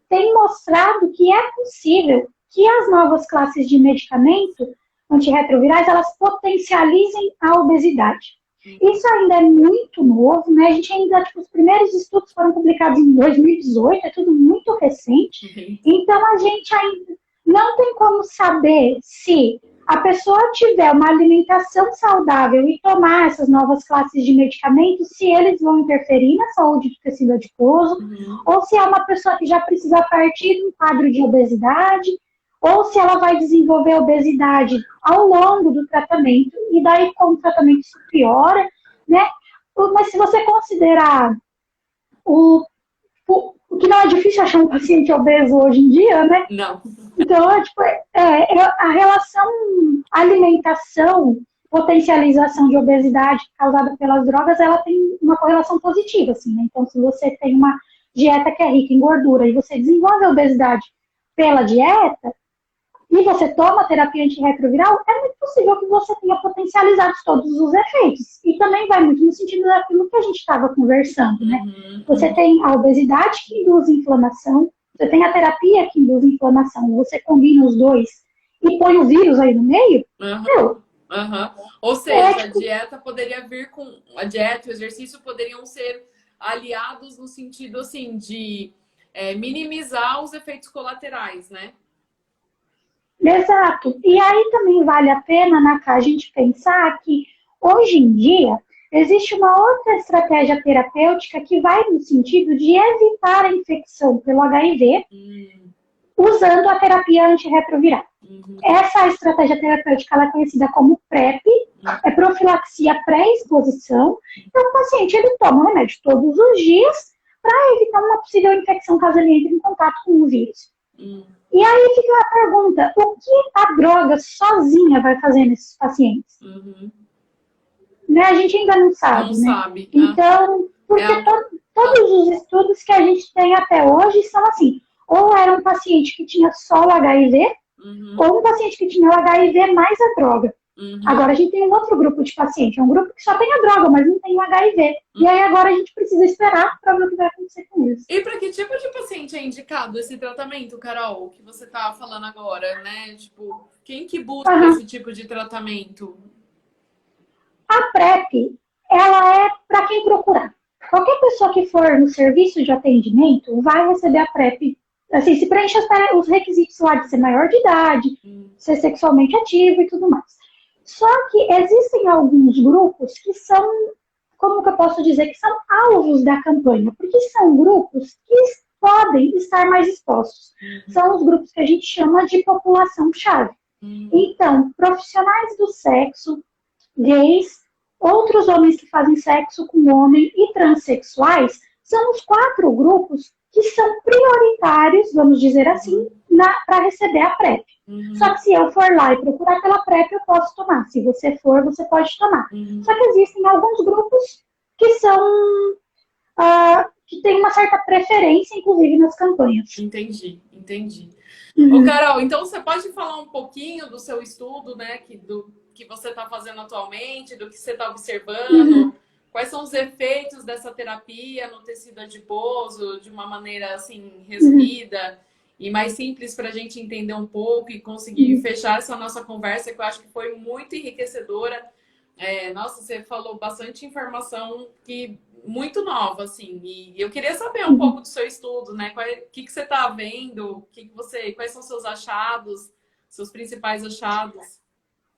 [SPEAKER 2] tem mostrado que é possível que as novas classes de medicamento antirretrovirais elas potencializem a obesidade. Isso ainda é muito novo, né? A gente ainda, tipo, os primeiros estudos foram publicados em 2018, é tudo muito recente. Então a gente ainda não tem como saber se a pessoa tiver uma alimentação saudável e tomar essas novas classes de medicamentos, se eles vão interferir na saúde do tecido adiposo,
[SPEAKER 1] Uhum.
[SPEAKER 2] ou se é uma pessoa que já precisa partir de um quadro de obesidade, ou se ela vai desenvolver obesidade ao longo do tratamento, e daí, com o tratamento, isso piora, né? Mas se você considerar o, o que não é difícil achar um paciente obeso hoje em dia, né?
[SPEAKER 1] Não.
[SPEAKER 2] Então, a relação alimentação, potencialização de obesidade causada pelas drogas, ela tem uma correlação positiva, assim, né? Então, se você tem uma dieta que é rica em gordura e você desenvolve a obesidade pela dieta, e você toma terapia antirretroviral, é muito possível que você tenha potencializado todos os efeitos. E também vai muito no sentido daquilo que a gente estava conversando, né?
[SPEAKER 1] Uhum,
[SPEAKER 2] Você
[SPEAKER 1] uhum.
[SPEAKER 2] tem a obesidade que induz inflamação, você tem a terapia que induz inflamação, você combina os dois e põe o vírus aí no meio,
[SPEAKER 1] Uhum,
[SPEAKER 2] meu,
[SPEAKER 1] uhum. Ou
[SPEAKER 2] é
[SPEAKER 1] seja, a
[SPEAKER 2] tipo,
[SPEAKER 1] dieta poderia vir com. A dieta e o exercício poderiam ser aliados no sentido assim de minimizar os efeitos colaterais, né?
[SPEAKER 2] exato. E aí também vale a pena, Naká, a gente pensar que hoje em dia existe uma outra estratégia terapêutica que vai no sentido de evitar a infecção pelo HIV,
[SPEAKER 1] Hum,
[SPEAKER 2] usando a terapia antirretroviral. Essa estratégia terapêutica ela é conhecida como PrEP, é profilaxia pré-exposição. Então, o paciente ele toma o remédio todos os dias para evitar uma possível infecção caso ele entre em contato com o vírus. E aí fica a pergunta, o que a droga sozinha vai fazer nesses pacientes? Né? A gente ainda não sabe,
[SPEAKER 1] Não
[SPEAKER 2] né?
[SPEAKER 1] sabe.
[SPEAKER 2] Então, porque todos os estudos que a gente tem até hoje são assim, ou era um paciente que tinha só o HIV, ou um paciente que tinha o HIV mais a droga. Agora a gente tem um outro grupo de paciente, é um grupo que só tem a droga, mas não tem o HIV. E aí agora a gente precisa esperar para ver o que vai acontecer com isso.
[SPEAKER 1] E para que tipo de paciente é indicado esse tratamento, Carol, que você tá falando agora, né? Tipo, quem que busca esse tipo de tratamento?
[SPEAKER 2] A PrEP, ela é para quem procurar. Qualquer pessoa que for no serviço de atendimento vai receber a PrEP. Assim, se preenche os requisitos lá de ser maior de idade, ser sexualmente ativo e tudo mais. Só que existem alguns grupos que são, como que eu posso dizer, que são alvos da campanha, porque são grupos que podem estar mais expostos. São os grupos que a gente chama de população-chave. Então, profissionais do sexo, gays, outros homens que fazem sexo com homem e transexuais são os 4 grupos que são prioritários, vamos dizer assim, para receber a PrEP. Só que se eu for lá e procurar pela PrEP, eu posso tomar. Se você for, você pode tomar. Só que existem alguns grupos que são que têm uma certa preferência, inclusive, nas campanhas.
[SPEAKER 1] Entendi. Ô, Carol, então você pode falar um pouquinho do seu estudo, né? Do que você está fazendo atualmente, do que você está observando? Quais são os efeitos dessa terapia no tecido adiposo, de uma maneira assim resumida e mais simples para a gente entender um pouco e conseguir fechar essa nossa conversa, que eu acho que foi muito enriquecedora. Nossa, você falou bastante informação muito nova, assim. E eu queria saber um pouco do seu estudo, né? O que você está vendo? Quais são seus achados, seus principais achados?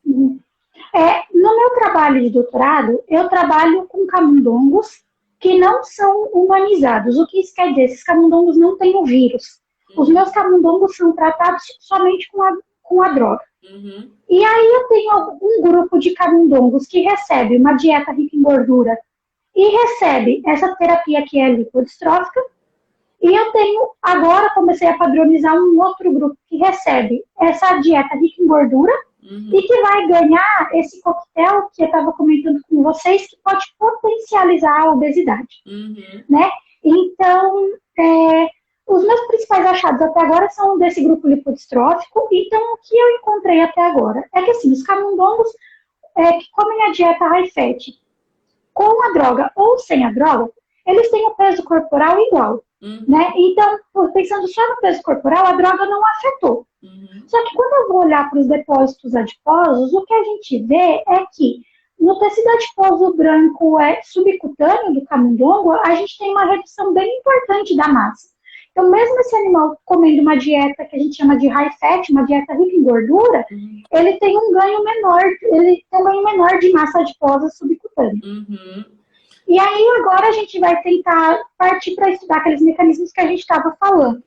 [SPEAKER 2] No meu trabalho de doutorado, eu trabalho com camundongos que não são humanizados. O que isso quer dizer? Esses camundongos não têm o vírus. Os meus camundongos são tratados somente com a droga. E aí eu tenho um grupo de camundongos que recebe uma dieta rica em gordura e recebe essa terapia que é lipodistrófica. E eu agora comecei a padronizar um outro grupo que recebe essa dieta rica em gordura e que vai ganhar esse coquetel que eu estava comentando com vocês, que pode potencializar a obesidade. Né? Então, os meus principais achados até agora são desse grupo lipodistrófico. Então, o que eu encontrei até agora é que, assim, os camundongos que comem a dieta high fat com a droga ou sem a droga, eles têm o peso corporal igual. Né? Então, pensando só no peso corporal, a droga não afetou. Só que quando eu vou olhar para os depósitos adiposos, o que a gente vê é que no tecido adiposo branco subcutâneo do camundongo, a gente tem uma redução bem importante da massa. Então, mesmo esse animal comendo uma dieta que a gente chama de high fat, uma dieta rica em gordura, ele tem um ganho menor de massa adiposa subcutânea. E aí, agora a gente vai tentar partir para estudar aqueles mecanismos que a gente estava falando.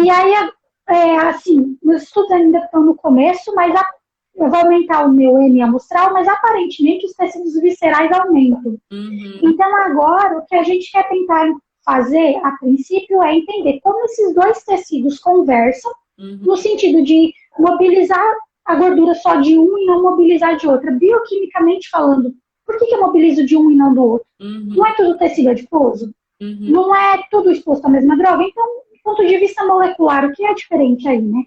[SPEAKER 2] E aí, assim, os estudos ainda estão no começo, mas eu vou aumentar o meu N amostral, mas aparentemente os tecidos viscerais aumentam. Então, agora, o que a gente quer tentar fazer, a princípio, é entender como esses dois tecidos conversam, no sentido de mobilizar a gordura só de um e não mobilizar de outra. Bioquimicamente falando, por que eu mobilizo de um e não do outro? Não é tudo tecido adiposo? Não é tudo exposto à mesma droga? Então, do ponto de vista molecular, o que é diferente aí, né?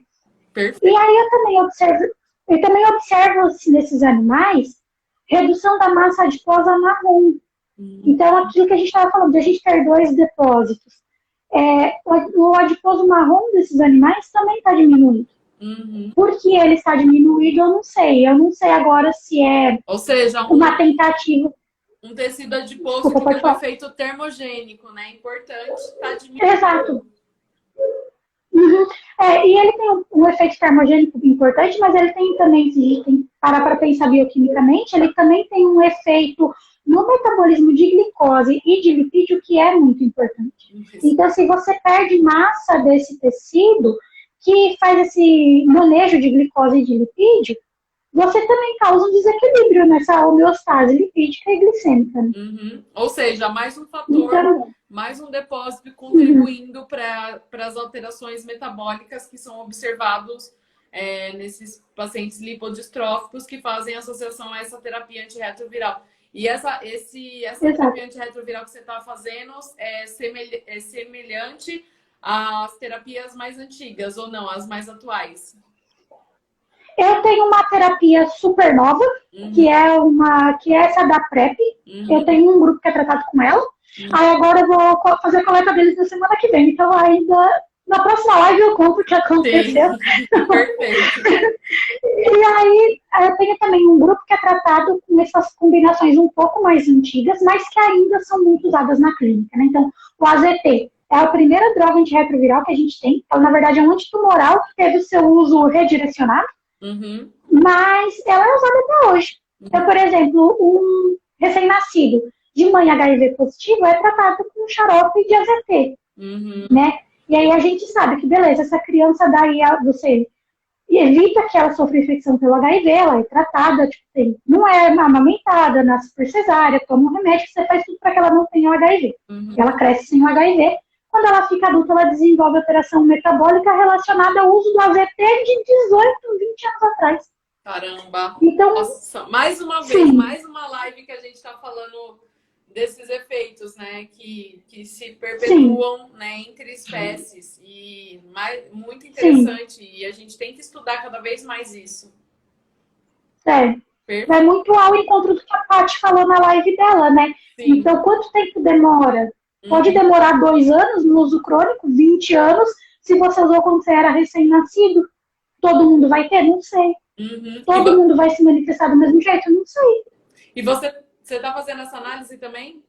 [SPEAKER 1] Perfeito.
[SPEAKER 2] E aí eu também observo assim, nesses animais, redução da massa adiposa marrom. Então, aquilo que a gente estava falando, de a gente ter 2 depósitos. O adiposo marrom desses animais também está diminuindo. Por que ele está diminuído, eu não sei. Eu não sei agora se é
[SPEAKER 1] Ou seja,
[SPEAKER 2] uma tentativa.
[SPEAKER 1] Um tecido adiposo que tem um efeito termogênico, né? Importante, está diminuindo.
[SPEAKER 2] Exato. E ele tem um efeito termogênico importante, mas ele tem também, se a gente tem que parar para pensar bioquimicamente, ele também tem um efeito no metabolismo de glicose e de lipídio que é muito importante. Então, se você perde massa desse tecido, que faz esse manejo de glicose e de lipídio, você também causa um desequilíbrio nessa homeostase lipídica e glicêmica. Né?
[SPEAKER 1] Uhum. Ou seja, mais um fator,
[SPEAKER 2] Então,
[SPEAKER 1] mais um depósito contribuindo para as alterações metabólicas que são observados nesses pacientes lipodistróficos que fazem associação a essa terapia antirretroviral. E essa terapia antirretroviral que você está fazendo é semelhante às terapias mais antigas ou não, as mais atuais?
[SPEAKER 2] eu tenho uma terapia super nova, que é essa da PrEP. Eu tenho um grupo que é tratado com ela. Aí agora eu vou fazer a coleta deles na semana que vem. Então ainda na próxima live eu conto o que aconteceu.
[SPEAKER 1] Perfeito.
[SPEAKER 2] E aí eu tenho também um grupo que é tratado com essas combinações um pouco mais antigas, mas que ainda são muito usadas na clínica. Né? Então, o AZT é a primeira droga antirretroviral que a gente tem. Então, na verdade, é um antitumoral que teve o seu uso redirecionado. Mas ela é usada até hoje. Então, por exemplo, um recém-nascido de mãe HIV positivo é tratado com xarope de AZT, né? E aí a gente sabe que, beleza, essa criança daí, você evita que ela sofra infecção pelo HIV, ela é tratada, tipo, não é amamentada, nasce por cesárea, toma um remédio, você faz tudo para que ela não tenha o HIV. Ela cresce sem o HIV. Quando ela fica adulta, ela desenvolve alteração metabólica relacionada ao uso do AZT de 18, 20 anos atrás.
[SPEAKER 1] Caramba!
[SPEAKER 2] Então,
[SPEAKER 1] nossa, mais uma vez, mais uma live que a gente está falando desses efeitos, né? Que se perpetuam, né, entre espécies. E muito interessante. E a gente tem que estudar cada vez mais isso.
[SPEAKER 2] Vai muito ao encontro do que a Paty falou na live dela, né? Sim. Então, quanto tempo demora? Pode demorar 2 anos no uso crônico, 20 anos. Se você usou quando você era recém-nascido, todo mundo vai ter? Não sei. Todo mundo vai se manifestar do mesmo jeito? Não sei.
[SPEAKER 1] E você está fazendo essa análise também?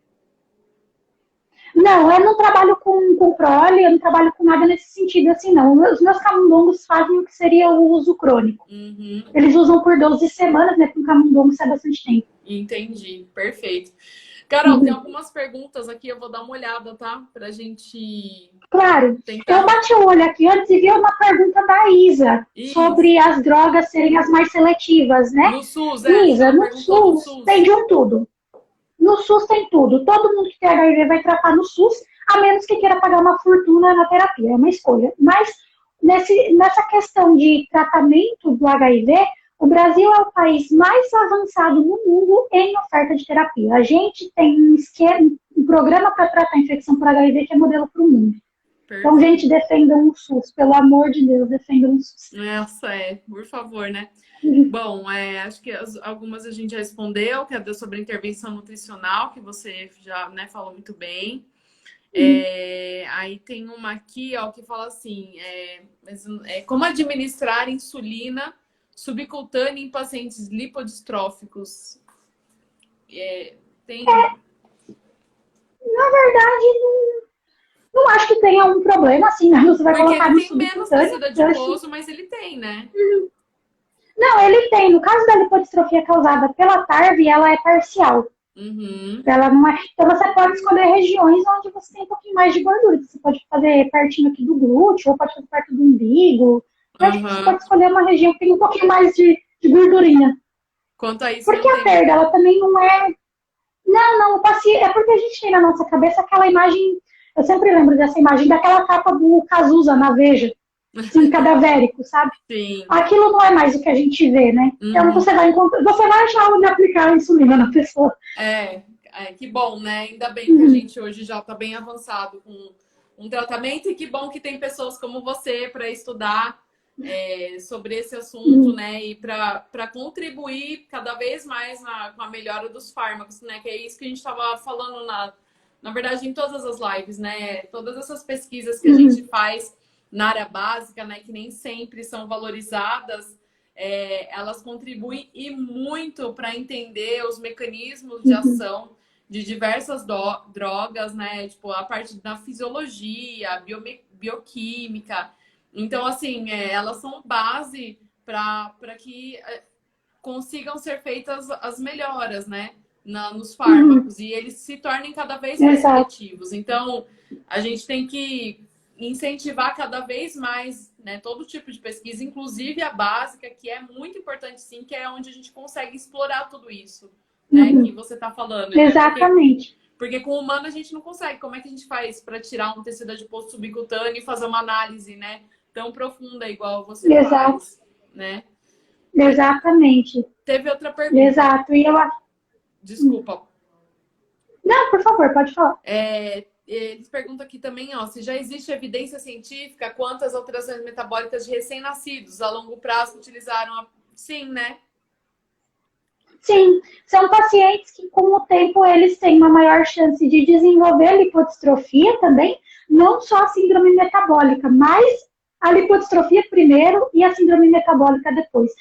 [SPEAKER 2] Não, eu não trabalho com prole, eu não trabalho com nada nesse sentido assim, não. Os meus camundongos fazem o que seria o uso crônico. Eles usam por 12 semanas, né? Porque um camundongo sai bastante tempo.
[SPEAKER 1] Entendi, perfeito. Carol, tem algumas perguntas aqui, eu vou dar uma olhada, tá? Pra gente...
[SPEAKER 2] Claro.
[SPEAKER 1] tentar...
[SPEAKER 2] Eu bati o olho aqui antes e vi uma pergunta da Isa sobre as drogas serem as mais seletivas, né?
[SPEAKER 1] No SUS,
[SPEAKER 2] Isa, no SUS tem de um tudo. No SUS tem tudo. Todo mundo que tem HIV vai tratar no SUS, a menos que queira pagar uma fortuna na terapia, é uma escolha. Mas nessa questão de tratamento do HIV, o Brasil é o país mais avançado no mundo em oferta de terapia. A gente tem um programa para tratar a infecção por HIV que é modelo para o mundo. Perfeito. Então, gente, defendam o SUS. Pelo amor de Deus, defendam o SUS.
[SPEAKER 1] Nossa, por favor, né? Bom, acho que algumas a gente já respondeu, que é sobre a intervenção nutricional, que você já, né, falou muito bem. Aí tem uma aqui, ó, que fala assim, como administrar insulina subcutânea em pacientes lipodistróficos?
[SPEAKER 2] Na verdade, não acho que tenha um problema assim, né? Você vai
[SPEAKER 1] porque
[SPEAKER 2] colocar
[SPEAKER 1] ele tem menos tecido adiposo, mas ele tem, né?
[SPEAKER 2] Não, ele tem. No caso da lipodistrofia causada pela TARV, ela é parcial. Ela não é... Então você pode escolher regiões onde você tem um pouquinho mais de gordura. Você pode fazer pertinho aqui do glúteo, ou pode fazer perto do umbigo. Você pode escolher uma região que tem um pouquinho mais de gordurinha.
[SPEAKER 1] Quanto a isso,
[SPEAKER 2] porque a perda, ela também não é... Não, é porque a gente tem na nossa cabeça aquela imagem... Eu sempre lembro dessa imagem, daquela capa do Cazuza na Veja. Assim, cadavérico, sabe?
[SPEAKER 1] Sim.
[SPEAKER 2] Aquilo não é mais o que a gente vê, né? Então você vai achar onde aplicar a insulina na pessoa.
[SPEAKER 1] Que bom, né? Ainda bem que a gente hoje já está bem avançado com um tratamento, e que bom que tem pessoas como você para estudar sobre esse assunto, né? E para contribuir cada vez mais com a melhora dos fármacos, né? Que é isso que a gente estava falando na verdade, em todas as lives, né? Todas essas pesquisas que a gente faz na área básica, né, que nem sempre são valorizadas, elas contribuem e muito para entender os mecanismos de ação de diversas drogas, né, tipo a parte da fisiologia, bioquímica. Então, assim, elas são base para que consigam ser feitas as melhoras, né, nos fármacos, e eles se tornem cada vez mais efetivos. Então, a gente tem que incentivar cada vez mais, né? Todo tipo de pesquisa, inclusive a básica, que é muito importante sim, que é onde a gente consegue explorar tudo isso, né? Que você está falando, né?
[SPEAKER 2] Exatamente.
[SPEAKER 1] Porque com o humano a gente não consegue. Como é que a gente faz para tirar um tecido adiposo subcutâneo e fazer uma análise, né? Tão profunda igual você faz, né?
[SPEAKER 2] Exatamente.
[SPEAKER 1] Teve outra pergunta.
[SPEAKER 2] Exato. E eu...
[SPEAKER 1] Desculpa.
[SPEAKER 2] Não, por favor, pode falar.
[SPEAKER 1] Eles perguntam aqui também, ó, se já existe evidência científica quanto às alterações metabólicas de recém-nascidos a longo prazo que utilizaram a... Sim, né?
[SPEAKER 2] Sim, são pacientes que com o tempo eles têm uma maior chance de desenvolver lipodistrofia também, não só a síndrome metabólica, mas a lipodistrofia primeiro e a síndrome metabólica depois.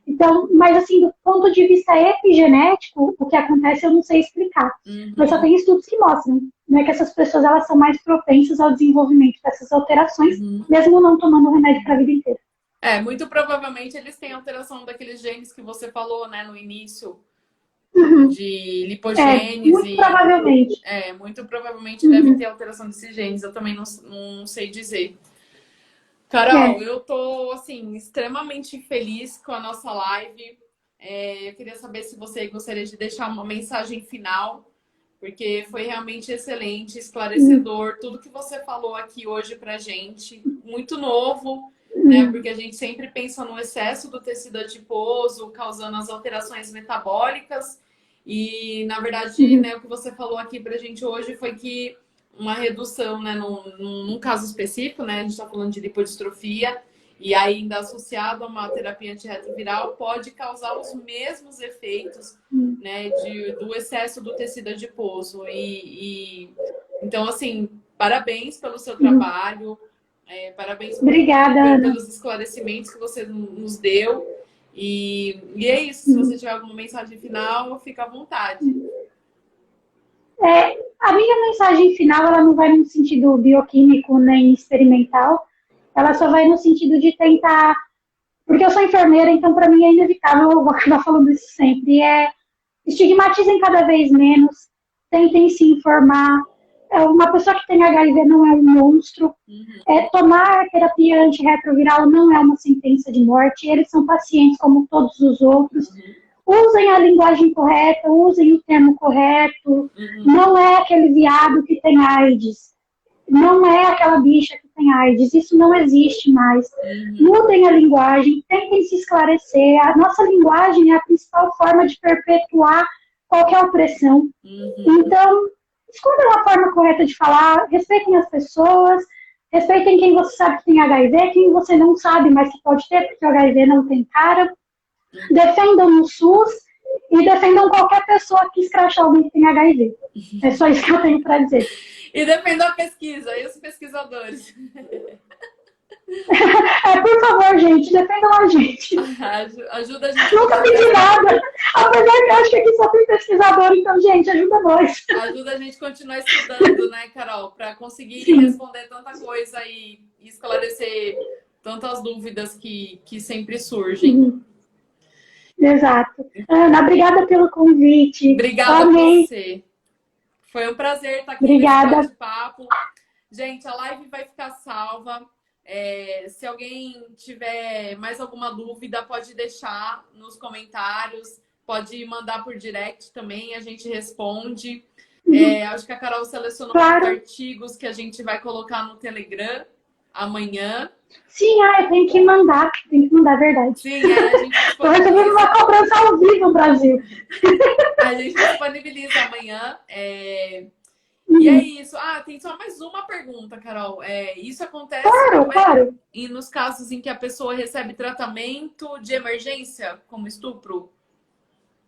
[SPEAKER 2] Então, mas assim, do ponto de vista epigenético, o que acontece eu não sei explicar. Mas só tem estudos que mostram, né, que essas pessoas elas são mais propensas ao desenvolvimento dessas alterações, mesmo não tomando remédio para a vida inteira.
[SPEAKER 1] Muito provavelmente eles têm alteração daqueles genes que você falou, né, no início, de lipogênese.
[SPEAKER 2] Muito provavelmente.
[SPEAKER 1] Muito provavelmente deve ter alteração desses genes, eu também não sei dizer. Carol, eu tô, assim, extremamente feliz com a nossa live. Eu queria saber se você gostaria de deixar uma mensagem final, porque foi realmente excelente, esclarecedor, tudo que você falou aqui hoje pra gente, muito novo, né? Porque a gente sempre pensa no excesso do tecido adiposo, causando as alterações metabólicas, e, na verdade, né, o que você falou aqui pra gente hoje foi que uma redução, né, num caso específico, né, a gente está falando de lipodistrofia, e ainda associado a uma terapia antirretroviral, pode causar os mesmos efeitos, né, do excesso do tecido adiposo. Então, assim, parabéns pelo seu trabalho, parabéns pelos esclarecimentos que você nos deu. E é isso, se você tiver alguma mensagem final, fica à vontade.
[SPEAKER 2] A minha mensagem final, ela não vai no sentido bioquímico nem experimental, ela só vai no sentido de tentar, porque eu sou enfermeira, então para mim é inevitável, eu vou acabar falando isso sempre, estigmatizem cada vez menos, tentem se informar, uma pessoa que tem HIV não é um monstro, tomar terapia antirretroviral não é uma sentença de morte, eles são pacientes como todos os outros. Usem a linguagem correta, usem o termo correto. Não é aquele viado que tem AIDS. Não é aquela bicha que tem AIDS. Isso não existe mais. Mudem a linguagem, tentem se esclarecer. A nossa linguagem é a principal forma de perpetuar qualquer opressão. Então, escolham a forma correta de falar, respeitem as pessoas, respeitem quem você sabe que tem HIV, quem você não sabe, mas que pode ter, porque o HIV não tem cara. Defendam o SUS e defendam qualquer pessoa que escracha alguém que tem HIV. É só isso que eu tenho para dizer.
[SPEAKER 1] E defendam a pesquisa e os pesquisadores.
[SPEAKER 2] Por favor, gente, defendam a gente.
[SPEAKER 1] Ajuda a gente.
[SPEAKER 2] Nunca pedi nada. Apesar que eu acho que aqui só tem pesquisador, então, gente, ajuda nós.
[SPEAKER 1] Ajuda a gente a continuar estudando, né, Carol? Para conseguir responder tanta coisa e esclarecer tantas dúvidas que sempre surgem.
[SPEAKER 2] Exato. Ana, obrigada pelo convite.
[SPEAKER 1] Obrigada a você. Foi um prazer estar aqui nesse bate-papo. Gente, a live vai ficar salva. Se alguém tiver mais alguma dúvida, pode deixar nos comentários. Pode mandar por direct também, a gente responde. Acho que a Carol selecionou os artigos que a gente vai colocar no Telegram amanhã.
[SPEAKER 2] Sim, eu tenho que mandar, a verdade.
[SPEAKER 1] Sim, a gente
[SPEAKER 2] Estou recebendo uma cobrança ao vivo no Brasil.
[SPEAKER 1] A gente disponibiliza amanhã. E é isso. Tem só mais uma pergunta, Carol. Isso acontece
[SPEAKER 2] claro.
[SPEAKER 1] E nos casos em que a pessoa recebe tratamento de emergência, como estupro?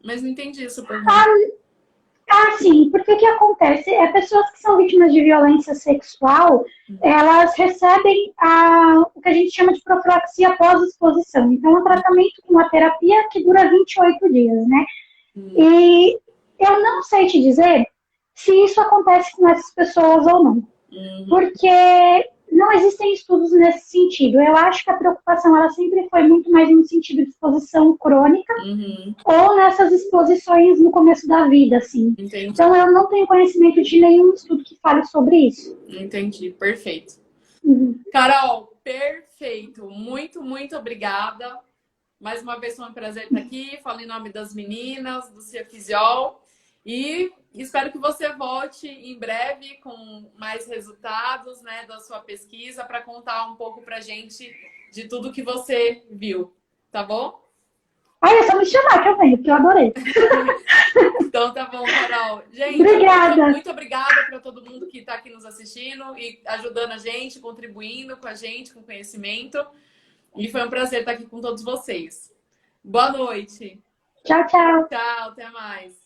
[SPEAKER 1] Mas não entendi essa pergunta.
[SPEAKER 2] Sim, porque o que acontece? Pessoas que são vítimas de violência sexual, elas recebem o que a gente chama de profilaxia pós-exposição. Então, é um tratamento com uma terapia que dura 28 dias, né? E eu não sei te dizer se isso acontece com essas pessoas ou não. Porque não existem estudos nesse sentido. Eu acho que a preocupação ela sempre foi muito mais no sentido de exposição crônica ou nessas exposições no começo da vida, assim.
[SPEAKER 1] Entendi.
[SPEAKER 2] Então, eu não tenho conhecimento de nenhum estudo que fale sobre isso.
[SPEAKER 1] Entendi, perfeito. Carol, Perfeito. Muito, muito obrigada. Mais uma vez foi um prazer estar aqui. Falo em nome das meninas, do Cefisiol. E espero que você volte em breve com mais resultados, né, da sua pesquisa para contar um pouco para a gente de tudo que você viu. Tá bom?
[SPEAKER 2] Ai, é só me chamar que eu venho, porque eu adorei.
[SPEAKER 1] Então tá bom, Carol. Gente,
[SPEAKER 2] Obrigada.
[SPEAKER 1] muito obrigada para todo mundo que está aqui nos assistindo e ajudando a gente, contribuindo com a gente, com conhecimento. E foi um prazer estar aqui com todos vocês. Boa noite.
[SPEAKER 2] Tchau, tchau.
[SPEAKER 1] Tchau, até mais.